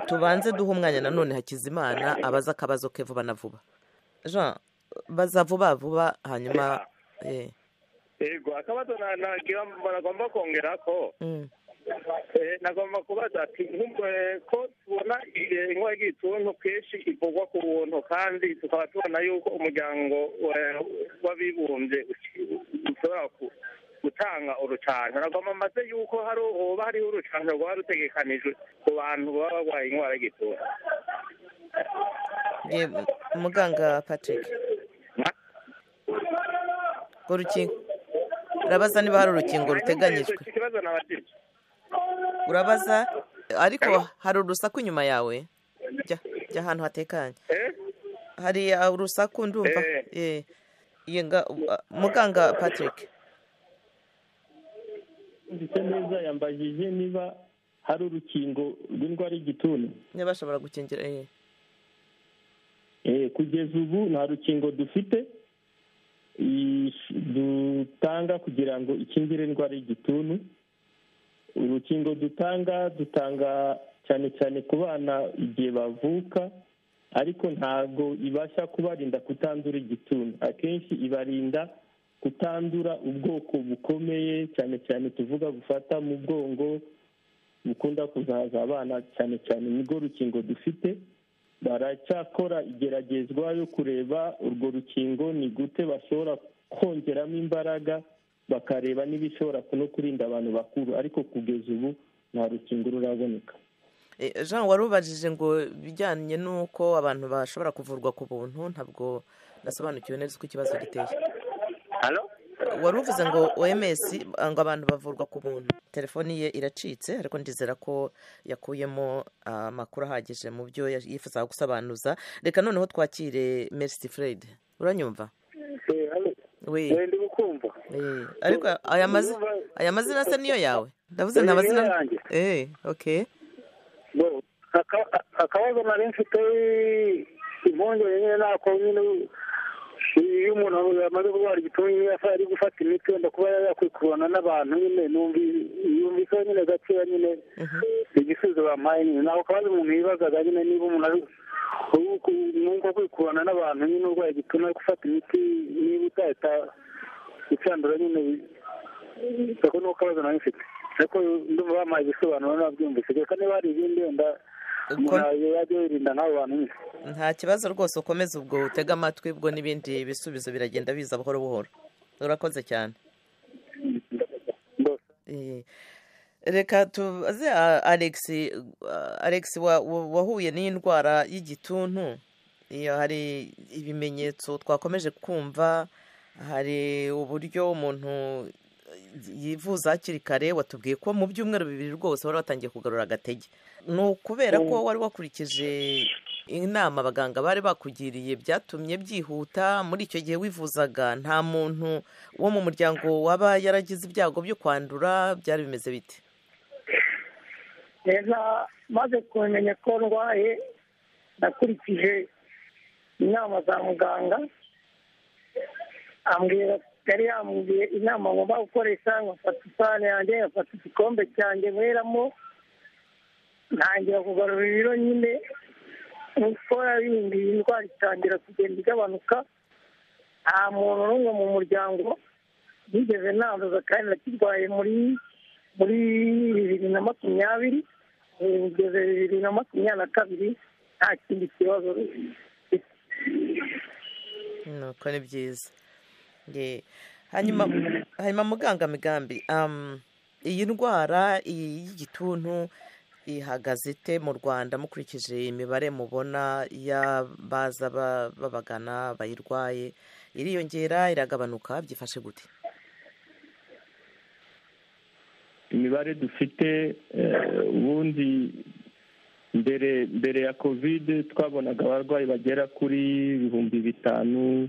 tubanze duha umwanya nanone Hakizimana abaza akabazo ke vuba na vuba. Jean, baza vuba hanyuma. Yego, akabazo nagomba kongera ko nagomba kubaza ati ko tubona ingo y'igituntu kenshi ivugwa ku buntu, kandi tukaba tubona yuko umuryango w'abibumbye ushobora gutanga urucanco. Nagomba maze yuko hoba hariho urucanco rwaba rutegekanijwe ku bantu baba barwaye indwara y'igituntu. Muganga Patrick, urukingo urabaza niba hari urukingo ruteganyijwe? Urabaza, ariko hari urusaku inyuma yawe. Jya ahantu hatekanye. Hari urusaku ndumva. Muganga Patrick, ndetse neza yambajije niba hari urukingo rw'indwara y'igituntu, niba bashobora gukingira. Kugeza ubu nta rukingo dufite dutanga kugira ngo ikingire indwara y'igituntu. Urukingo dutanga cyane cyane ku bana igihe bavuka, ariko ntabwo ibasha kubarinda kutandura igituntu. Akenshi ibarinda kutandura ubwoko bukomeye, cyane cyane tuvuga gufata mu bwongo, bukunda kuzaza abana cyane cyane. nibwo rukingo dufite. Baracyakora igeragezwa yo kureba urwo rukingo ni gute bashobora kongeramo imbaraga, bakareba n'ibishobora no kurinda abantu bakuru, ariko kugeza ubu nta rukingo ruraboneka. Jean, wari ubajije ngo bijyanye n'uko abantu bashobora kuvurwa ku buntu, ntabwo nasobanukiwe neza uko ikibazo giteye. wari uvuze ngo OMS ngo abantu bavurwa ku buntu. Telefoni ye iracitse ariko ndizera ko yakuyemo amakuru ahagije mu byo yifuza gusobanuza. Reka noneho twakire Merci Fred. Uranyumva? Oui. Ndi gukumva. Ariko aya mazina asa niyo yawe? Ndavuze nta mazina. Okay. Bo akabazo nari mfite impungenge nyine nako nyine iyo umuntu yamaze kurwara igituntu nyine ari gufata imiti wenda kuba yakwikurana n'abantu nyine yumvise nyine gakeya nyine igisubizo bampaye nyine naho kabazo umuntu yibazaga nyine niba umuntu ari nubwo kwikurana n'abantu nyine urwaye igituntu ari gufata imiti niba utahita ucandura nyine ako ni akabazo nari mfite ariko ndumva bampaye ibisobanuro nabyumvise reka niba hari ibindi wenda yajya yirinda n'abo bantu nyine nta kibazo rwose ukomeza ubwo utega amatwi ubwo n'ibindi bisubizo biragenda biza buhoro buhoro. Urakoze cyane. Reka tubaze Alex wahuye n'indwara y'igituntu. Iyo hari ibimenyetso twakomeje kumva, hari uburyo umuntu yivuza hakiri kare. Watubwiye ko mu byumweru 2 rwose wari watangiye kugarura agatege. Ni ukubera ko wari wakurikije inama abaganga bari bakugiriye byatumye byihuta muri icyo gihe wivuzaga? Nta muntu wo mu muryango waba yaragize ibyago byo kwandura? Byari bimeze bite? maze kumenya ko ndwaye nakurikije inama za muganga, yari yambwiye inama ngomba gukoresha, nkafata isahani yanjye, nkafata igikombe cyanjye nkweramo, ntangira kugarura ibiro nyine. Uko yabimbwiye indwara itangira kugenda igabanuka. Nta muntu n'umwe mu muryango yigeze nanduza kandi nakirwaye muri 2020 kugeza 2022 nta kindi kibazo. Nuko ni byiza. Hanyuma muganga Migambi, iyi ndwara y'igituntu ihagaze ite mu Rwanda mukurikije imibare mubona y'abaza babagana bayirwaye? Iriyongera, iragabanuka, byifashe gute? Imibare dufite ubundi mbere ya covid twabonaga abarwayi bagera kuri 5,800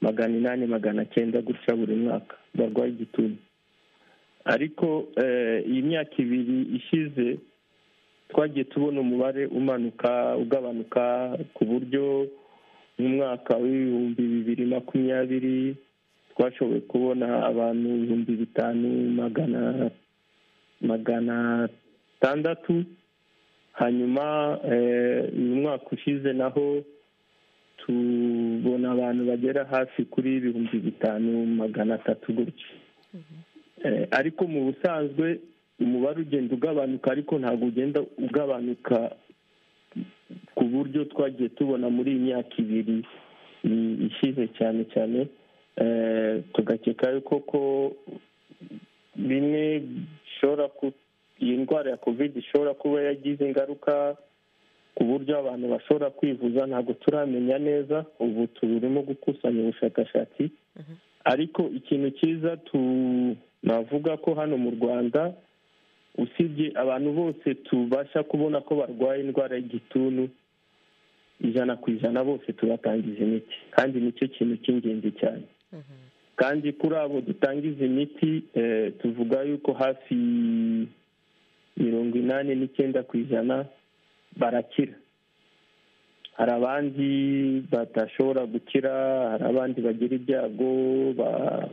800 gutya buri mwaka barwaye igituntu. Ariko iyi myaka 2 ishize twagiye tubona umubare ugabanuka ku buryo mu mwaka w'2020 twashoboye kubona abantu 5,600. hanyuma uyu mwaka ushize naho tubona abantu bagera hafi kuri 5,300 gutya. Ariko mu busanzwe umubare ugenda ugabanuka, ariko ntabwo ugenda ugabanuka ku buryo twagiye tubona muri iyi myaka 2 ishize cyane cyane. Tugakeka yuko ko bimwe bishobora iyi ndwara ya covid ishobora kuba yagize ingaruka ku buryo abantu bashobora kwivuza. Ntabwo turamenya neza, ubu turimo gukusanya ubushakashatsi. Ariko ikintu cyiza navuga ko hano mu Rwanda, usibye abantu bose tubasha kubona ko barwaye indwara y'igituntu 100% bose tubatangiza imiti, kandi nicyo kintu cy'ingenzi cyane. Kandi kuri abo dutangiza imiti tuvuga yuko hafi 89% barakira. Hari abandi batashobora gukira, hari abandi bagira ibyago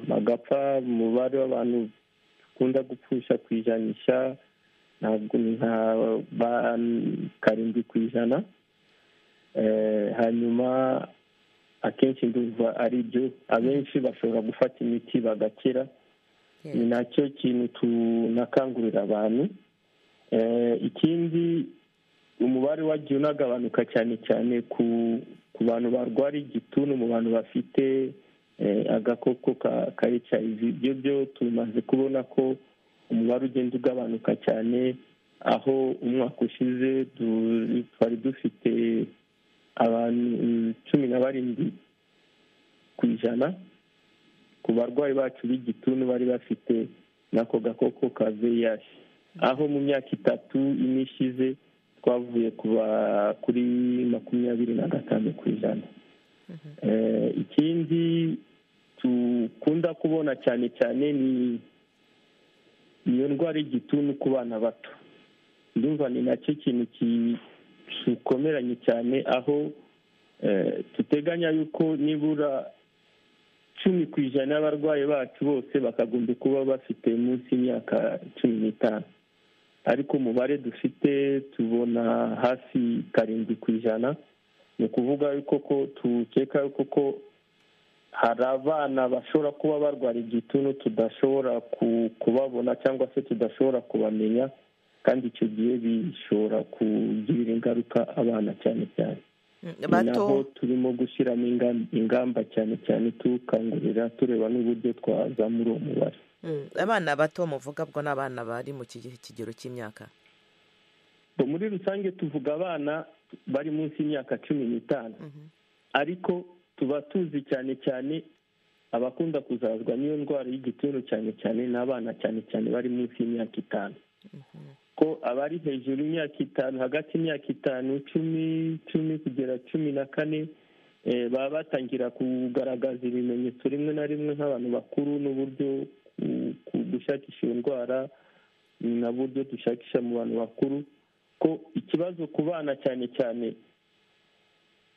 bagapfa. Umubare w'abantu ukunda gupfusha ku ijanisha ntabwo ni nka 7%. Hanyuma akenshi ndumva ari byo, abenshi bashobora gufata imiti bagakira. Ni nacyo kintu tunakangurira abantu. Ikindi, umubare wagiye unagabanuka cyane cyane ku bantu barwara igituntu, mu bantu bafite agakoko ka HIV. Ibyo byo tumaze kubona ko umubare ugenda ugabanuka cyane, aho umwaka ushize twari dufite abantu 17%. ku barwayi bacu b'igituntu bari bafite n'ako gakoko ka VIH, aho mu myaka 3 ine ishize twavuye kuri 25%. Ikindi tukunda kubona cyane cyane ni iyo ndwara y'igituntu ku bana bato. Ndumva ni nacyo kintu gikomeranye cyane, aho tuteganya yuko nibura 10% y'abarwayi bacu bose bakagomba kuba bafite munsi y'imyaka 15, ariko umubare dufite tubona hafi 7%. ni ukuvuga yuko ko tukeka yuko ko hari abana bashobora kuba barwara igituntu tudashobora kubabona cyangwa se tudashobora kubamenya, kandi icyo gihe bishobora kugirira ingaruka abana cyane cyane. Naho turimo gushyiramo ingamba cyane cyane tukangurira tureba n'uburyo twazamura uwo mubare. Abana bato muvuga bwo n'abana bari mu kigero cy'imyaka? Muri rusange tuvuga abana bari munsi y'imyaka 15, ariko tuba tuzi cyane cyane abakunda kuzazwa n'iyo ndwara y'igituntu cyane cyane n'abana cyane cyane bari munsi y'imyaka 5. Ko abari hejuru y'imyaka 5, hagati y'imyaka 5, 10 kugera 14, baba batangira kugaragaza ibimenyetso rimwe na rimwe nk'abantu bakuru, n'uburyo gushakisha iyo ndwara n'uburyo dushakisha mu bantu bakuru. Ko ikibazo ku bana cyane cyane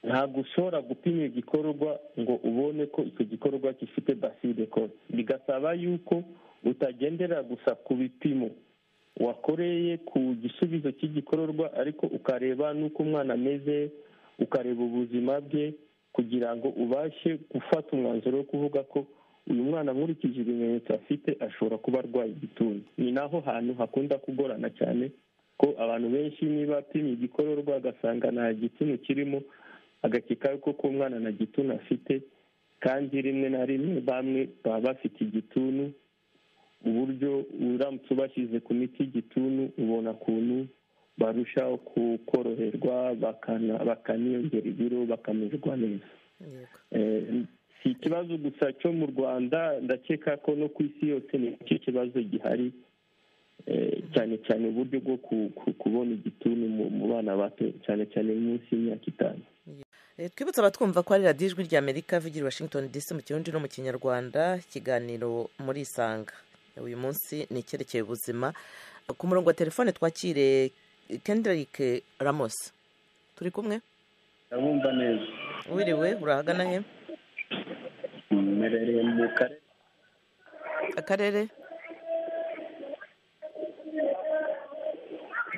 ntabwo ushobora gupima igikorwa ngo ubone ko icyo gikorwa gifite baside kose, bigasaba yuko utagendera gusa ku bipimo wakoreye ku gisubizo cy'igikorwa, ariko ukareba n'uko umwana ameze, ukareba ubuzima bwe, kugira ngo ubashe gufata umwanzuro wo kuvuga ko uyu mwana nkurikije ibimenyetso afite ashobora kuba arwaye igituntu. Ni naho hantu hakunda kugorana cyane, ko abantu benshi niba apimye igikorwa agasanga nta gituntu kirimo, agakeka yuko ko umwana nta gituntu afite, kandi rimwe na rimwe bamwe baba bafite igituntu. Uburyo uramutse ubashyize ku miti y'igituntu ubona ukuntu barushaho koroherwa, bakaniyongera ibiro, bakamererwa neza. Si ikibazo gusa cyo mu Rwanda, ndakeka ko no ku isi yose ni cyo kibazo gihari, cyane cyane uburyo bwo kubona igituntu mu bana bato cyane cyane munsi y'imyaka 5. Twibutsa abatwumva ko ari radiyo ijwi ry'Amerika ivugira Washington DC mu Kirundi no mu Kinyarwanda, ikiganiro muri Isanga. Uyu munsi ni icyerekeye ubuzima. Ku murongo wa telefone twakire Kendrick Ramos. Turi kumwe? Ndabumva neza. Wiriwe, urahagana he? Merereye mu karere. Akarere?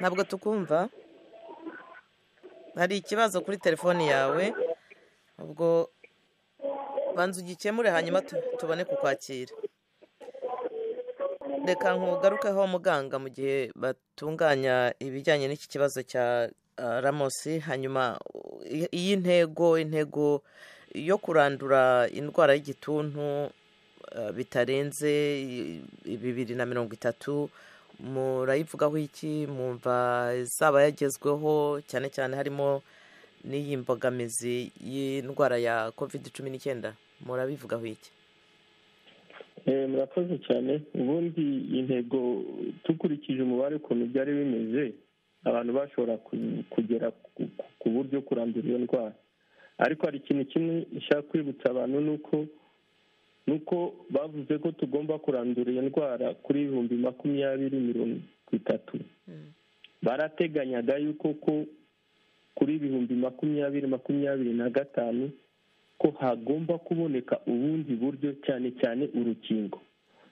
Ntabwo tukumva. Hari ikibazo kuri telefoni yawe, ubwo banza ugikemure hanyuma tubone kukwakira. Reka nkugarukeho muganga mu gihe batunganya ibijyanye n'iki kibazo cya Ramos. Hanyuma iyi intego yo kurandura indwara y'igituntu bitarenze 2030, murayivugaho iki? Mwumva izaba yagezweho, cyane cyane harimo n'iyi mbogamizi y'indwara ya COVID-19, murabivugaho iki? Murakoze cyane. Ubundi intego tukurikije umubare ukuntu byari bimeze, abantu bashobora kugera ku buryo kurandura iyo ndwara. Ariko hari ikintu kimwe nshaka kwibutsa abantu, nuko bavuze ko tugomba kurandura iyo ndwara kuri 2030. Barateganyaga yuko ko kuri 2025 ko hagomba kuboneka ubundi buryo, cyane cyane urukingo.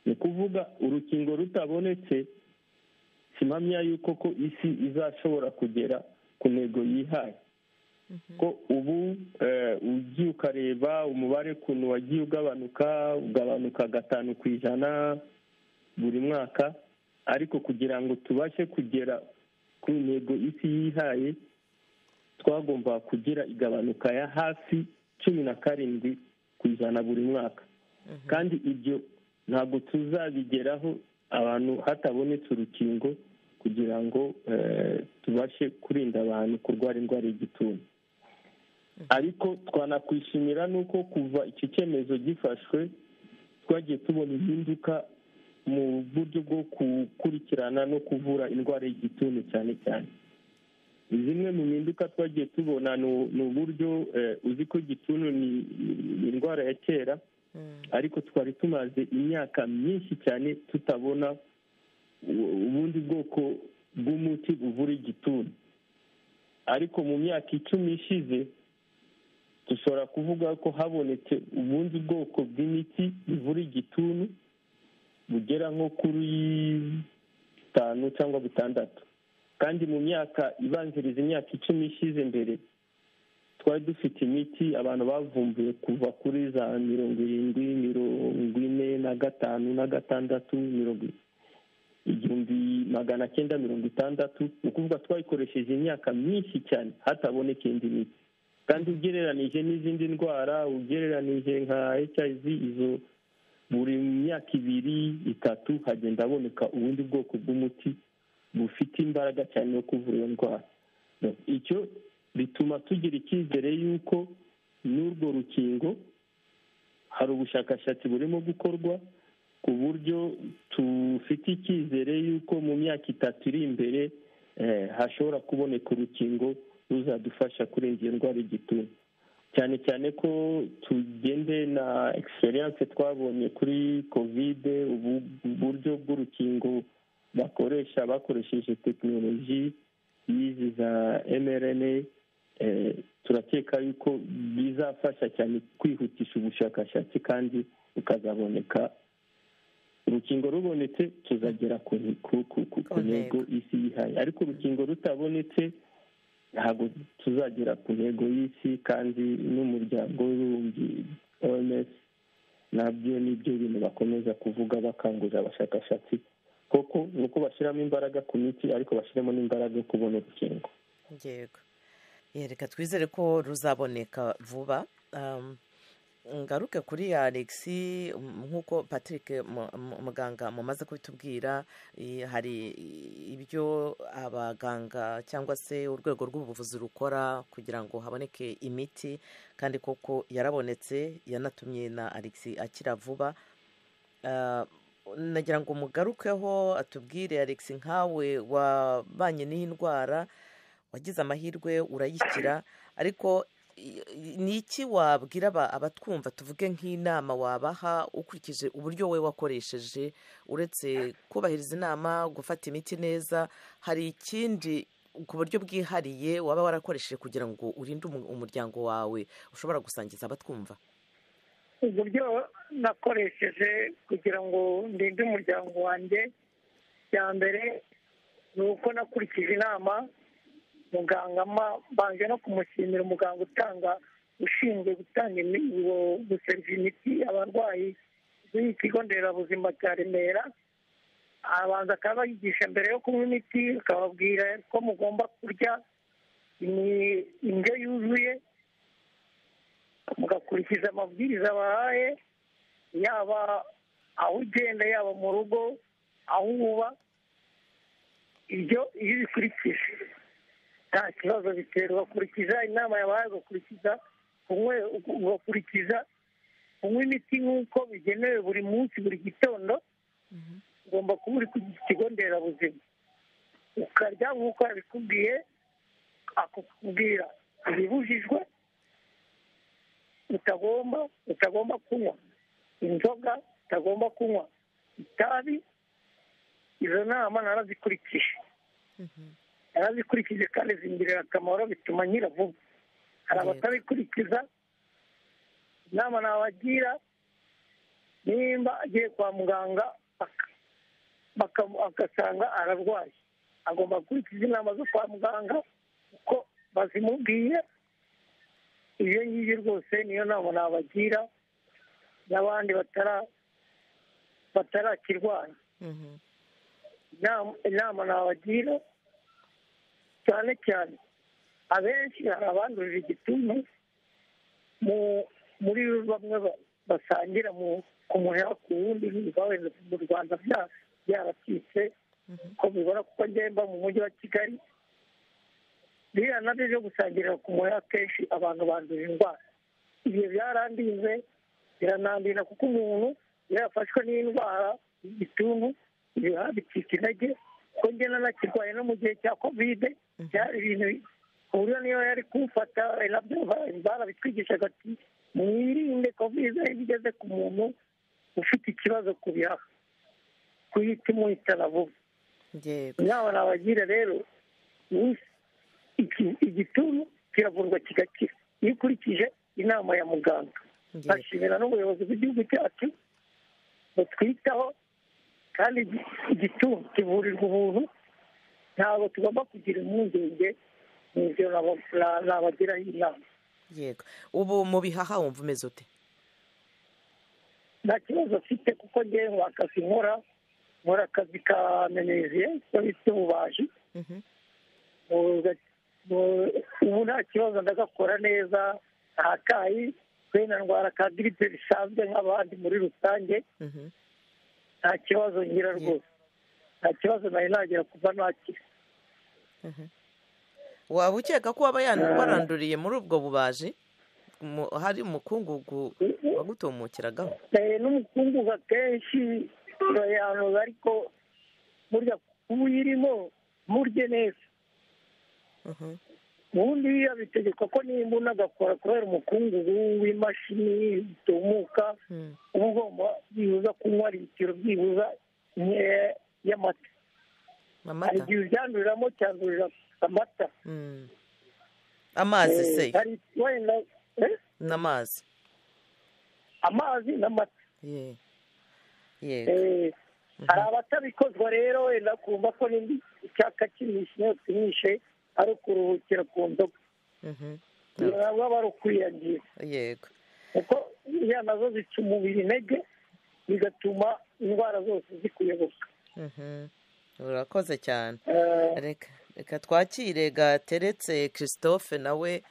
Ni ukuvuga urukingo rutabonetse, simpamya yuko ko isi izashobora kugera ku ntego yihaye. Ko ubu ugiye ukareba umubare ukuntu wagiye ugabanuka 5% buri mwaka, ariko kugira ngo tubashe kugera ku ntego isi yihaye twagomba kugira igabanuka ya hafi 17% buri mwaka. Kandi ibyo ntabwo tuzabigeraho abantu hatabonetse urukingo, kugira ngo tubashe kurinda abantu kurwara indwara y'igituntu. Ariko twanakwishimira nuko kuva iki cyemezo gifashwe twagiye tubona impinduka mu buryo bwo gukurikirana no kuvura indwara y'igituntu cyane cyane. Zimwe mu mpinduka twagiye tubona ni uburyo uzi ko igituntu ni indwara ya kera, ariko twari tumaze imyaka myinshi cyane tutabona ubundi bwoko bw'umuti buvura igituntu. Ariko mu myaka 10 ishize dushobora kuvuga ko habonetse ubundi bwoko bw'imiti buvura igituntu bugera nko kuri 5 cyangwa 6. Kandi mu myaka ibanziriza imyaka 10 ishize mbere twari dufite imiti abantu bavumbuye kuva kuri za 70, 45 na 6, 1960. Ni ukuvuga twayikoresheje imyaka myinshi cyane hataboneka indi miti. Kandi ugereranije n'izindi ndwara, ugereranije nka HIV, izo buri myaka 2-3 hagenda haboneka ubundi bwoko bw'umuti bufite imbaraga cyane yo kuvura iyo ndwara. Icyo bituma tugira icyizere y'uko n'urwo rukingo hari ubushakashatsi burimo gukorwa ku buryo tufite icyizere y'uko mu myaka 3 iri imbere hashobora kuboneka urukingo ruzadufasha kurenza iyo ndwara y'igituntu. Cyane cyane ko tugende na experience twabonye kuri covid, uburyo bw'urukingo bakoresheje tekinoloji y'izi za mRNA. Turakeka yuko bizafasha cyane kwihutisha ubushakashatsi kandi ukazaboneka. Urukingo rubonetse tuzagera ku ntego isi yihaye, ariko urukingo rutabonetse ntabwo tuzagera ku ntego y'isi. Kandi n'umuryango w'ubumbyi OMS nabyo nibyo bintu bakomeza kuvuga bakangurira abashakashatsi koko ni uko bashyiramo imbaraga ku miti, ariko bashyiramo n'imbaraga yo kubona urukingo. Yego, reka twizere ko ruzaboneka vuba. Ngaruke kuri Alex, nk'uko Patrick muganga mumaze kubitubwira, hari ibyo abaganga cyangwa se urwego rw'ubuvuzi rukora kugira ngo haboneke imiti, kandi koko yarabonetse, yanatumye na Alex akira vuba. Nagira ngo mugarukeho atubwire, Alex, nkawe wabanye n'iyi ndwara, wagize amahirwe urayikira, ariko ni iki wabwira abatwumva, tuvuge nk'inama wabaha ukurikije uburyo we wakoresheje? Uretse kubahiriza inama, gufata imiti neza, hari ikindi ku buryo bwihariye waba warakoresheje kugira ngo urinde umuryango wawe ushobora gusangiza abatwumva? uburyo nakoresheje kugira ngo ndinde umuryango wanjye, cya mbere ni uko nakurikije inama muganga, mbanje no kumushimira umuganga ushinzwe gutanga guseriva imiti abarwayi b'ikigo nderabuzima cya Remera. Abanza akabayigisha mbere yo kunywa imiti, akababwira ko mugomba kurya indyo yuzuye, mugakurikiza amabwiriza bahaye, yaba aho ugenda, yaba mu rugo, aho uba. Ibyo iyo bikurikije nta kibazo bitera. Ugakurikiza inama yabaye, ugakurikiza kunywa imiti nk'uko bigenewe buri munsi, buri gitondo ugomba kuba uri ku kigo nderabuzima, ukarya nk'uko yabikubwiye, akakubwira ibibujijwe. utagomba kunywa inzoga, utagomba kunywa itabi. Izo nama narazikurikije kandi zingirira akamaro, bituma nkira vuba. Hari abatabikurikiza. Inama nabagira, nimba agiye kwa muganga agasanga ararwaye, agomba gukurikiza inama zo kwa muganga uko bazimubwiye. Iyo ngibyo rwose niyo nama nabagira, n'abandi batarakirwanya. Inama nabagira cyane cyane, abenshi hari abandurira igituntu muri bamwe basangira ku muheha ku wundi. Wenda mu Rwanda byaracitse ko bibora, kuko ngenda mu mujyi wa Kigali, biriya nabyo byo gusangirira ku muheha kenshi abantu bandurira indwara. Ibyo byarandinze, biranandira, kuko umuntu iyo yafashwe n'indwara y'igituntu ibihaha bicika intege, ko njye nanakirwaye no mu gihe cya kovide byari ibintu ku buryo niyo yari kumfata nabyo barabitwigishaga ati mwirinde kovide igeze ku muntu ufite ikibazo ku bihaha kuyita imuhitana vuba. inama nabagira rero igituntu kiravurwa kigakira iyo ukurikije inama ya muganga. ndashimira n'ubuyobozi bw'igihugu cyacu butwitaho, kandi igituntu kivurirwa ubuntu, ntabwo tugomba kugira impungenge. nibyo nabagiraho inama. yego, ubu mu bihaha wumva umeze ute? nta kibazo afite kuko ngewe nkora akazi nkora akazi ka meneziye ko bita ububaji. ubu nta kibazo ndagakora neza, nta kayi wenda ndwara ka giripe bisanzwe nk'abandi muri rusange. nta kibazo ngira rwose, nta kibazo nari nagira kuva nakira. waba ukeka ko waba waranduriye muri ubwo bubaji? hari umukungugu wagutumukiragaho? n'umukungugu akenshi urayanduza, ariko burya kuba uyirimo murye neza. ubundi biba bitegekwa ko nimba unagakora kubera umukungugu w'imashini zitumuka, uba ugomba byibuza kunywa litiro byibuza nkeya y'amata. hari igihe ubyanduriramo cyandurira amata. amazi se? wenda n'amazi? amazi n'amata. yego. hari abatabikozwa rero wenda kumva ko n'indi icyaka kinishe ari ukuruhukira ku nzoga. ntabwo aba ari ukwiyangira. yego. kuko iya nazo zica umubiri intege, bigatuma indwara zose zikuyoboka. urakoze cyane. reka twakire Gateretse Christophe, nawe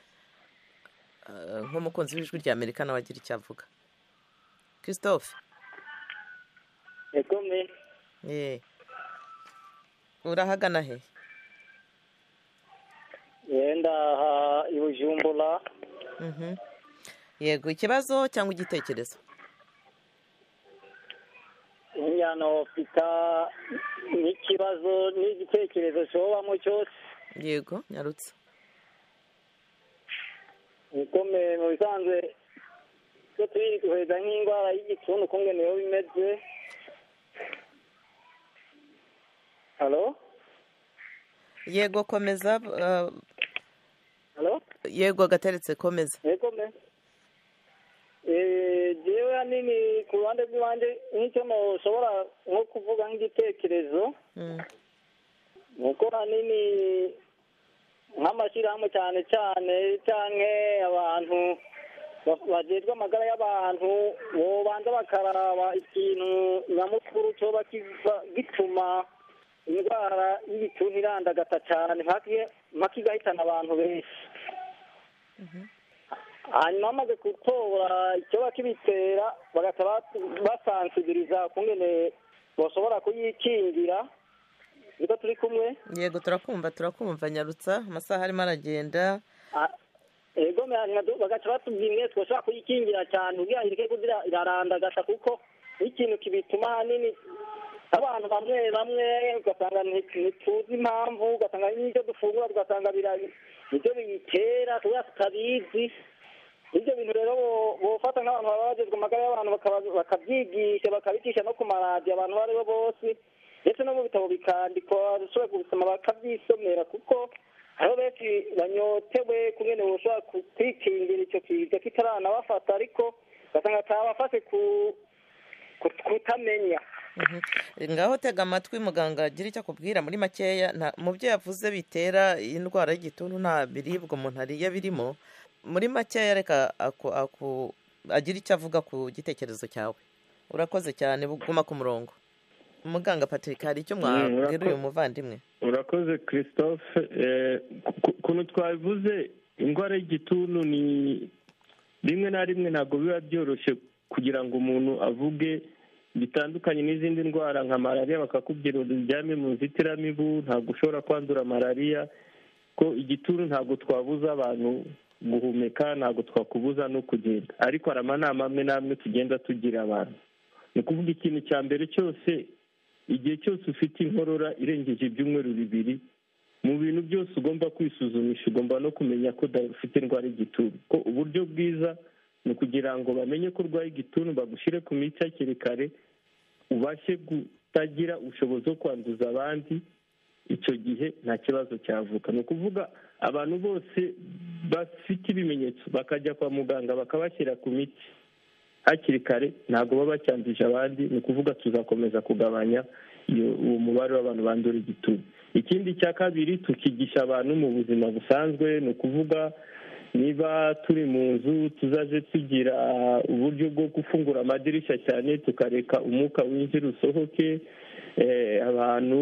nk'umukunzi w'ijwi rya Amerika nawe agira icyo avuga. Christophe. urahagana he? yenda aha i Bujumbura. yego, ikibazo cyangwa igitekerezo? inyana ufita n'ikibazo n'igitekerezo cyobamo cyose. yego, nyarutse. ikomeye mu bisanzwe ko turi guheza nk'indwara y'igituntu kumwe niyo bimeze. halo? yego, komeza. halo? yego, Gateretse, komeza. jewe hanini ku ruhande rw'iwanjye nk'icyo ntushobora nko kuvuga nk'igitekerezo ni uko hanini nk'amashyirahamwe cyane cyane cyane abantu bagejwe amagara y'abantu bobanza bakaraba ikintu nyamukuru cyoba gituma indwara y'igituntu irandagata cyane mpaka igahitana abantu benshi. hanyuma bamaze gutora icyoba kibitera bagahita basansibiriza kungene bashobora kuyikingira. niko turi kumwe? yego, turakumva nyarutsa, amasaha arimo aragenda. yego, bagaca batubwira twashobora kuyikingira cyane kugira ireke kugira irarandagata, kuko ikintu kibituma ahanini abantu bamwe bamwe ugasanga ntituzi impamvu, ugasanga n'ibyo dufungura tugasanga nibyo biyitera tutabizi. ibyo bintu rero bofata nk'abantu baba bagezwe amagara y'abantu bakabyigisha bakabigisha no ku maradiyo abantu abo ari bo bose, ndetse no mu bitabo bikandikwa bashobora kubisoma bakabyisomera, kuko hariho benshi banyotewe kungene bashobora kwikingira icyo kiza kitaranabafata, ariko ugasanga atabafashe kutamenya. ngaho tega amatwi muganga agira icyo akubwira muri makeya. mu byo yavuze bitera iyi ndwara y'igituntu nta biribwa umuntu ariye birimo. muri makeya reka agira icyo avuga ku gitekerezo cyawe. urakoze cyane, buguma ku murongo. umuganga Patrick, hari icyo mwabwira uyu muvandimwe? urakoze Christophe. ukuntu twabivuze, indwara y'igituntu ni rimwe na rimwe ntabwo biba byoroshye kugira ngo umuntu avuge, bitandukanye n'izindi ndwara nka malariya bakakubwira uryame mu nzitiramibu ntabwo ushobora kwandura malariya. ko igituntu ntabwo twabuza abantu guhumeka, ntabwo twakubuza no kugenda, ariko hari amanama amwe n'amwe tugenda tugira abantu ni ukuvuga ikintu cya mbere cyose, igihe cyose ufite inkorora irengeje ibyumweru 2, mu bintu byose ugomba kwisuzumisha ugomba no kumenya ko ufite indwara y'igituntu. Ko uburyo bwiza ni ukugira ngo bamenye ko urwaye igituntu, bagushyire ku miti hakiri kare, ubashe kutagira ubushobozi bwo kwanduza abandi, icyo gihe nta kibazo cyavuka. Ni ukuvuga abantu bose bafite ibimenyetso bakajya kwa muganga bakabashyira ku miti hakiri kare, ntabwo baba bacyanduje abandi. Ni ukuvuga tuzakomeza kugabanya uwo mubare w'abantu bandura igituntu. Ikindi cya kabiri, tukigisha abantu mu buzima busanzwe, ni ukuvuga niba turi mu nzu tuzaje tugira uburyo bwo gufungura amadirishya cyane, tukareka umwuka winjira usohoke, abantu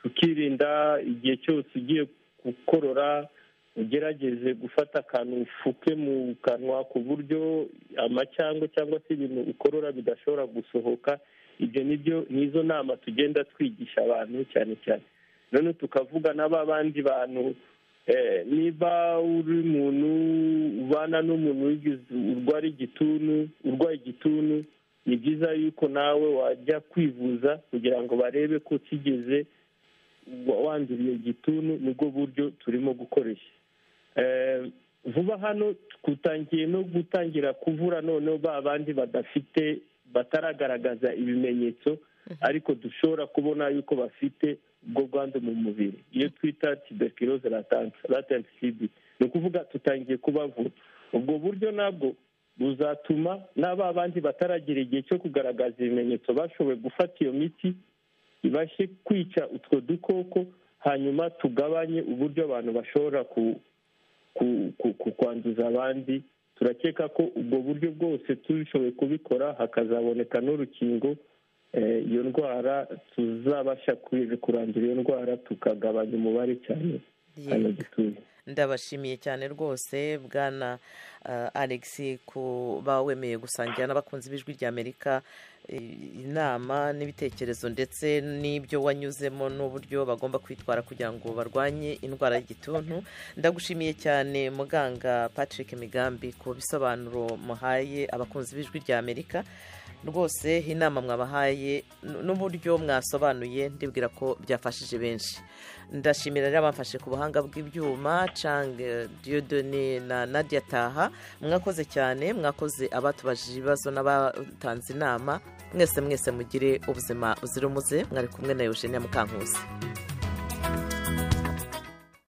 tukirinda igihe cyose ugiye gukorora ugerageze gufata akantu ufuke mu kanwa ku buryo amacyangwe cyangwa se ibintu ukorora bidashobora gusohoka. Ibyo nizo nama tugenda twigisha abantu cyane cyane. None tukavuga n'abandi bantu, niba uri umuntu ubana n'umuntu urwaye igituntu, ni byiza yuko nawe wajya kwivuza kugira ngo barebe ko utigeze wanduriye igituntu. nibwo buryo turimo gukoresha. Vuba hano tutangiye no gutangira kuvura noneho ba bandi bataragaragaza ibimenyetso, ariko dushobora kubona yuko bafite ubwo bwandu mu mubiri, iyo twita tuberculose latent TB. ni ukuvuga tutangiye kubavura. ubwo buryo nabwo buzatuma n'aba bandi bataragira igihe cyo kugaragaza ibimenyetso bashoboye gufata iyo miti ibashe kwica utwo dukoko, hanyuma tugabanye uburyo abantu bashobora kwanduza abandi. turakeka ko ubwo buryo bwose tubishoboye kubikora, hakazaboneka n'urukingo, iyo ndwara tuzabasha kurandura iyo ndwara, tukagabanya umubare cyane hano gituye. Ndabashimiye cyane rwose Bwana Alex kuba wemeye gusangira n'abakunzi b'Ijwi ry'Amerika inama n'ibitekerezo ndetse n'ibyo wanyuzemo n'uburyo bagomba kwitwara kugira ngo barwanye indwara y'igituntu. Ndagushimiye cyane muganga Patrick Migambi ku bisobanuro muhaye abakunzi b'Ijwi ry'Amerika. Rwose inama mwabahaye n'uburyo mwasobanuye ndibwira ko byafashije benshi. Ndashimira rero abamfashe ku buhanga bw'ibyuma, Chang Dieudonné na Nadia Taha. Mwakoze cyane, mwakoze abatubajije ibibazo n'abatanze inama. Mwese mugire ubuzima uzira umuze. Mwari kumwe na Eugenia Mukankusi.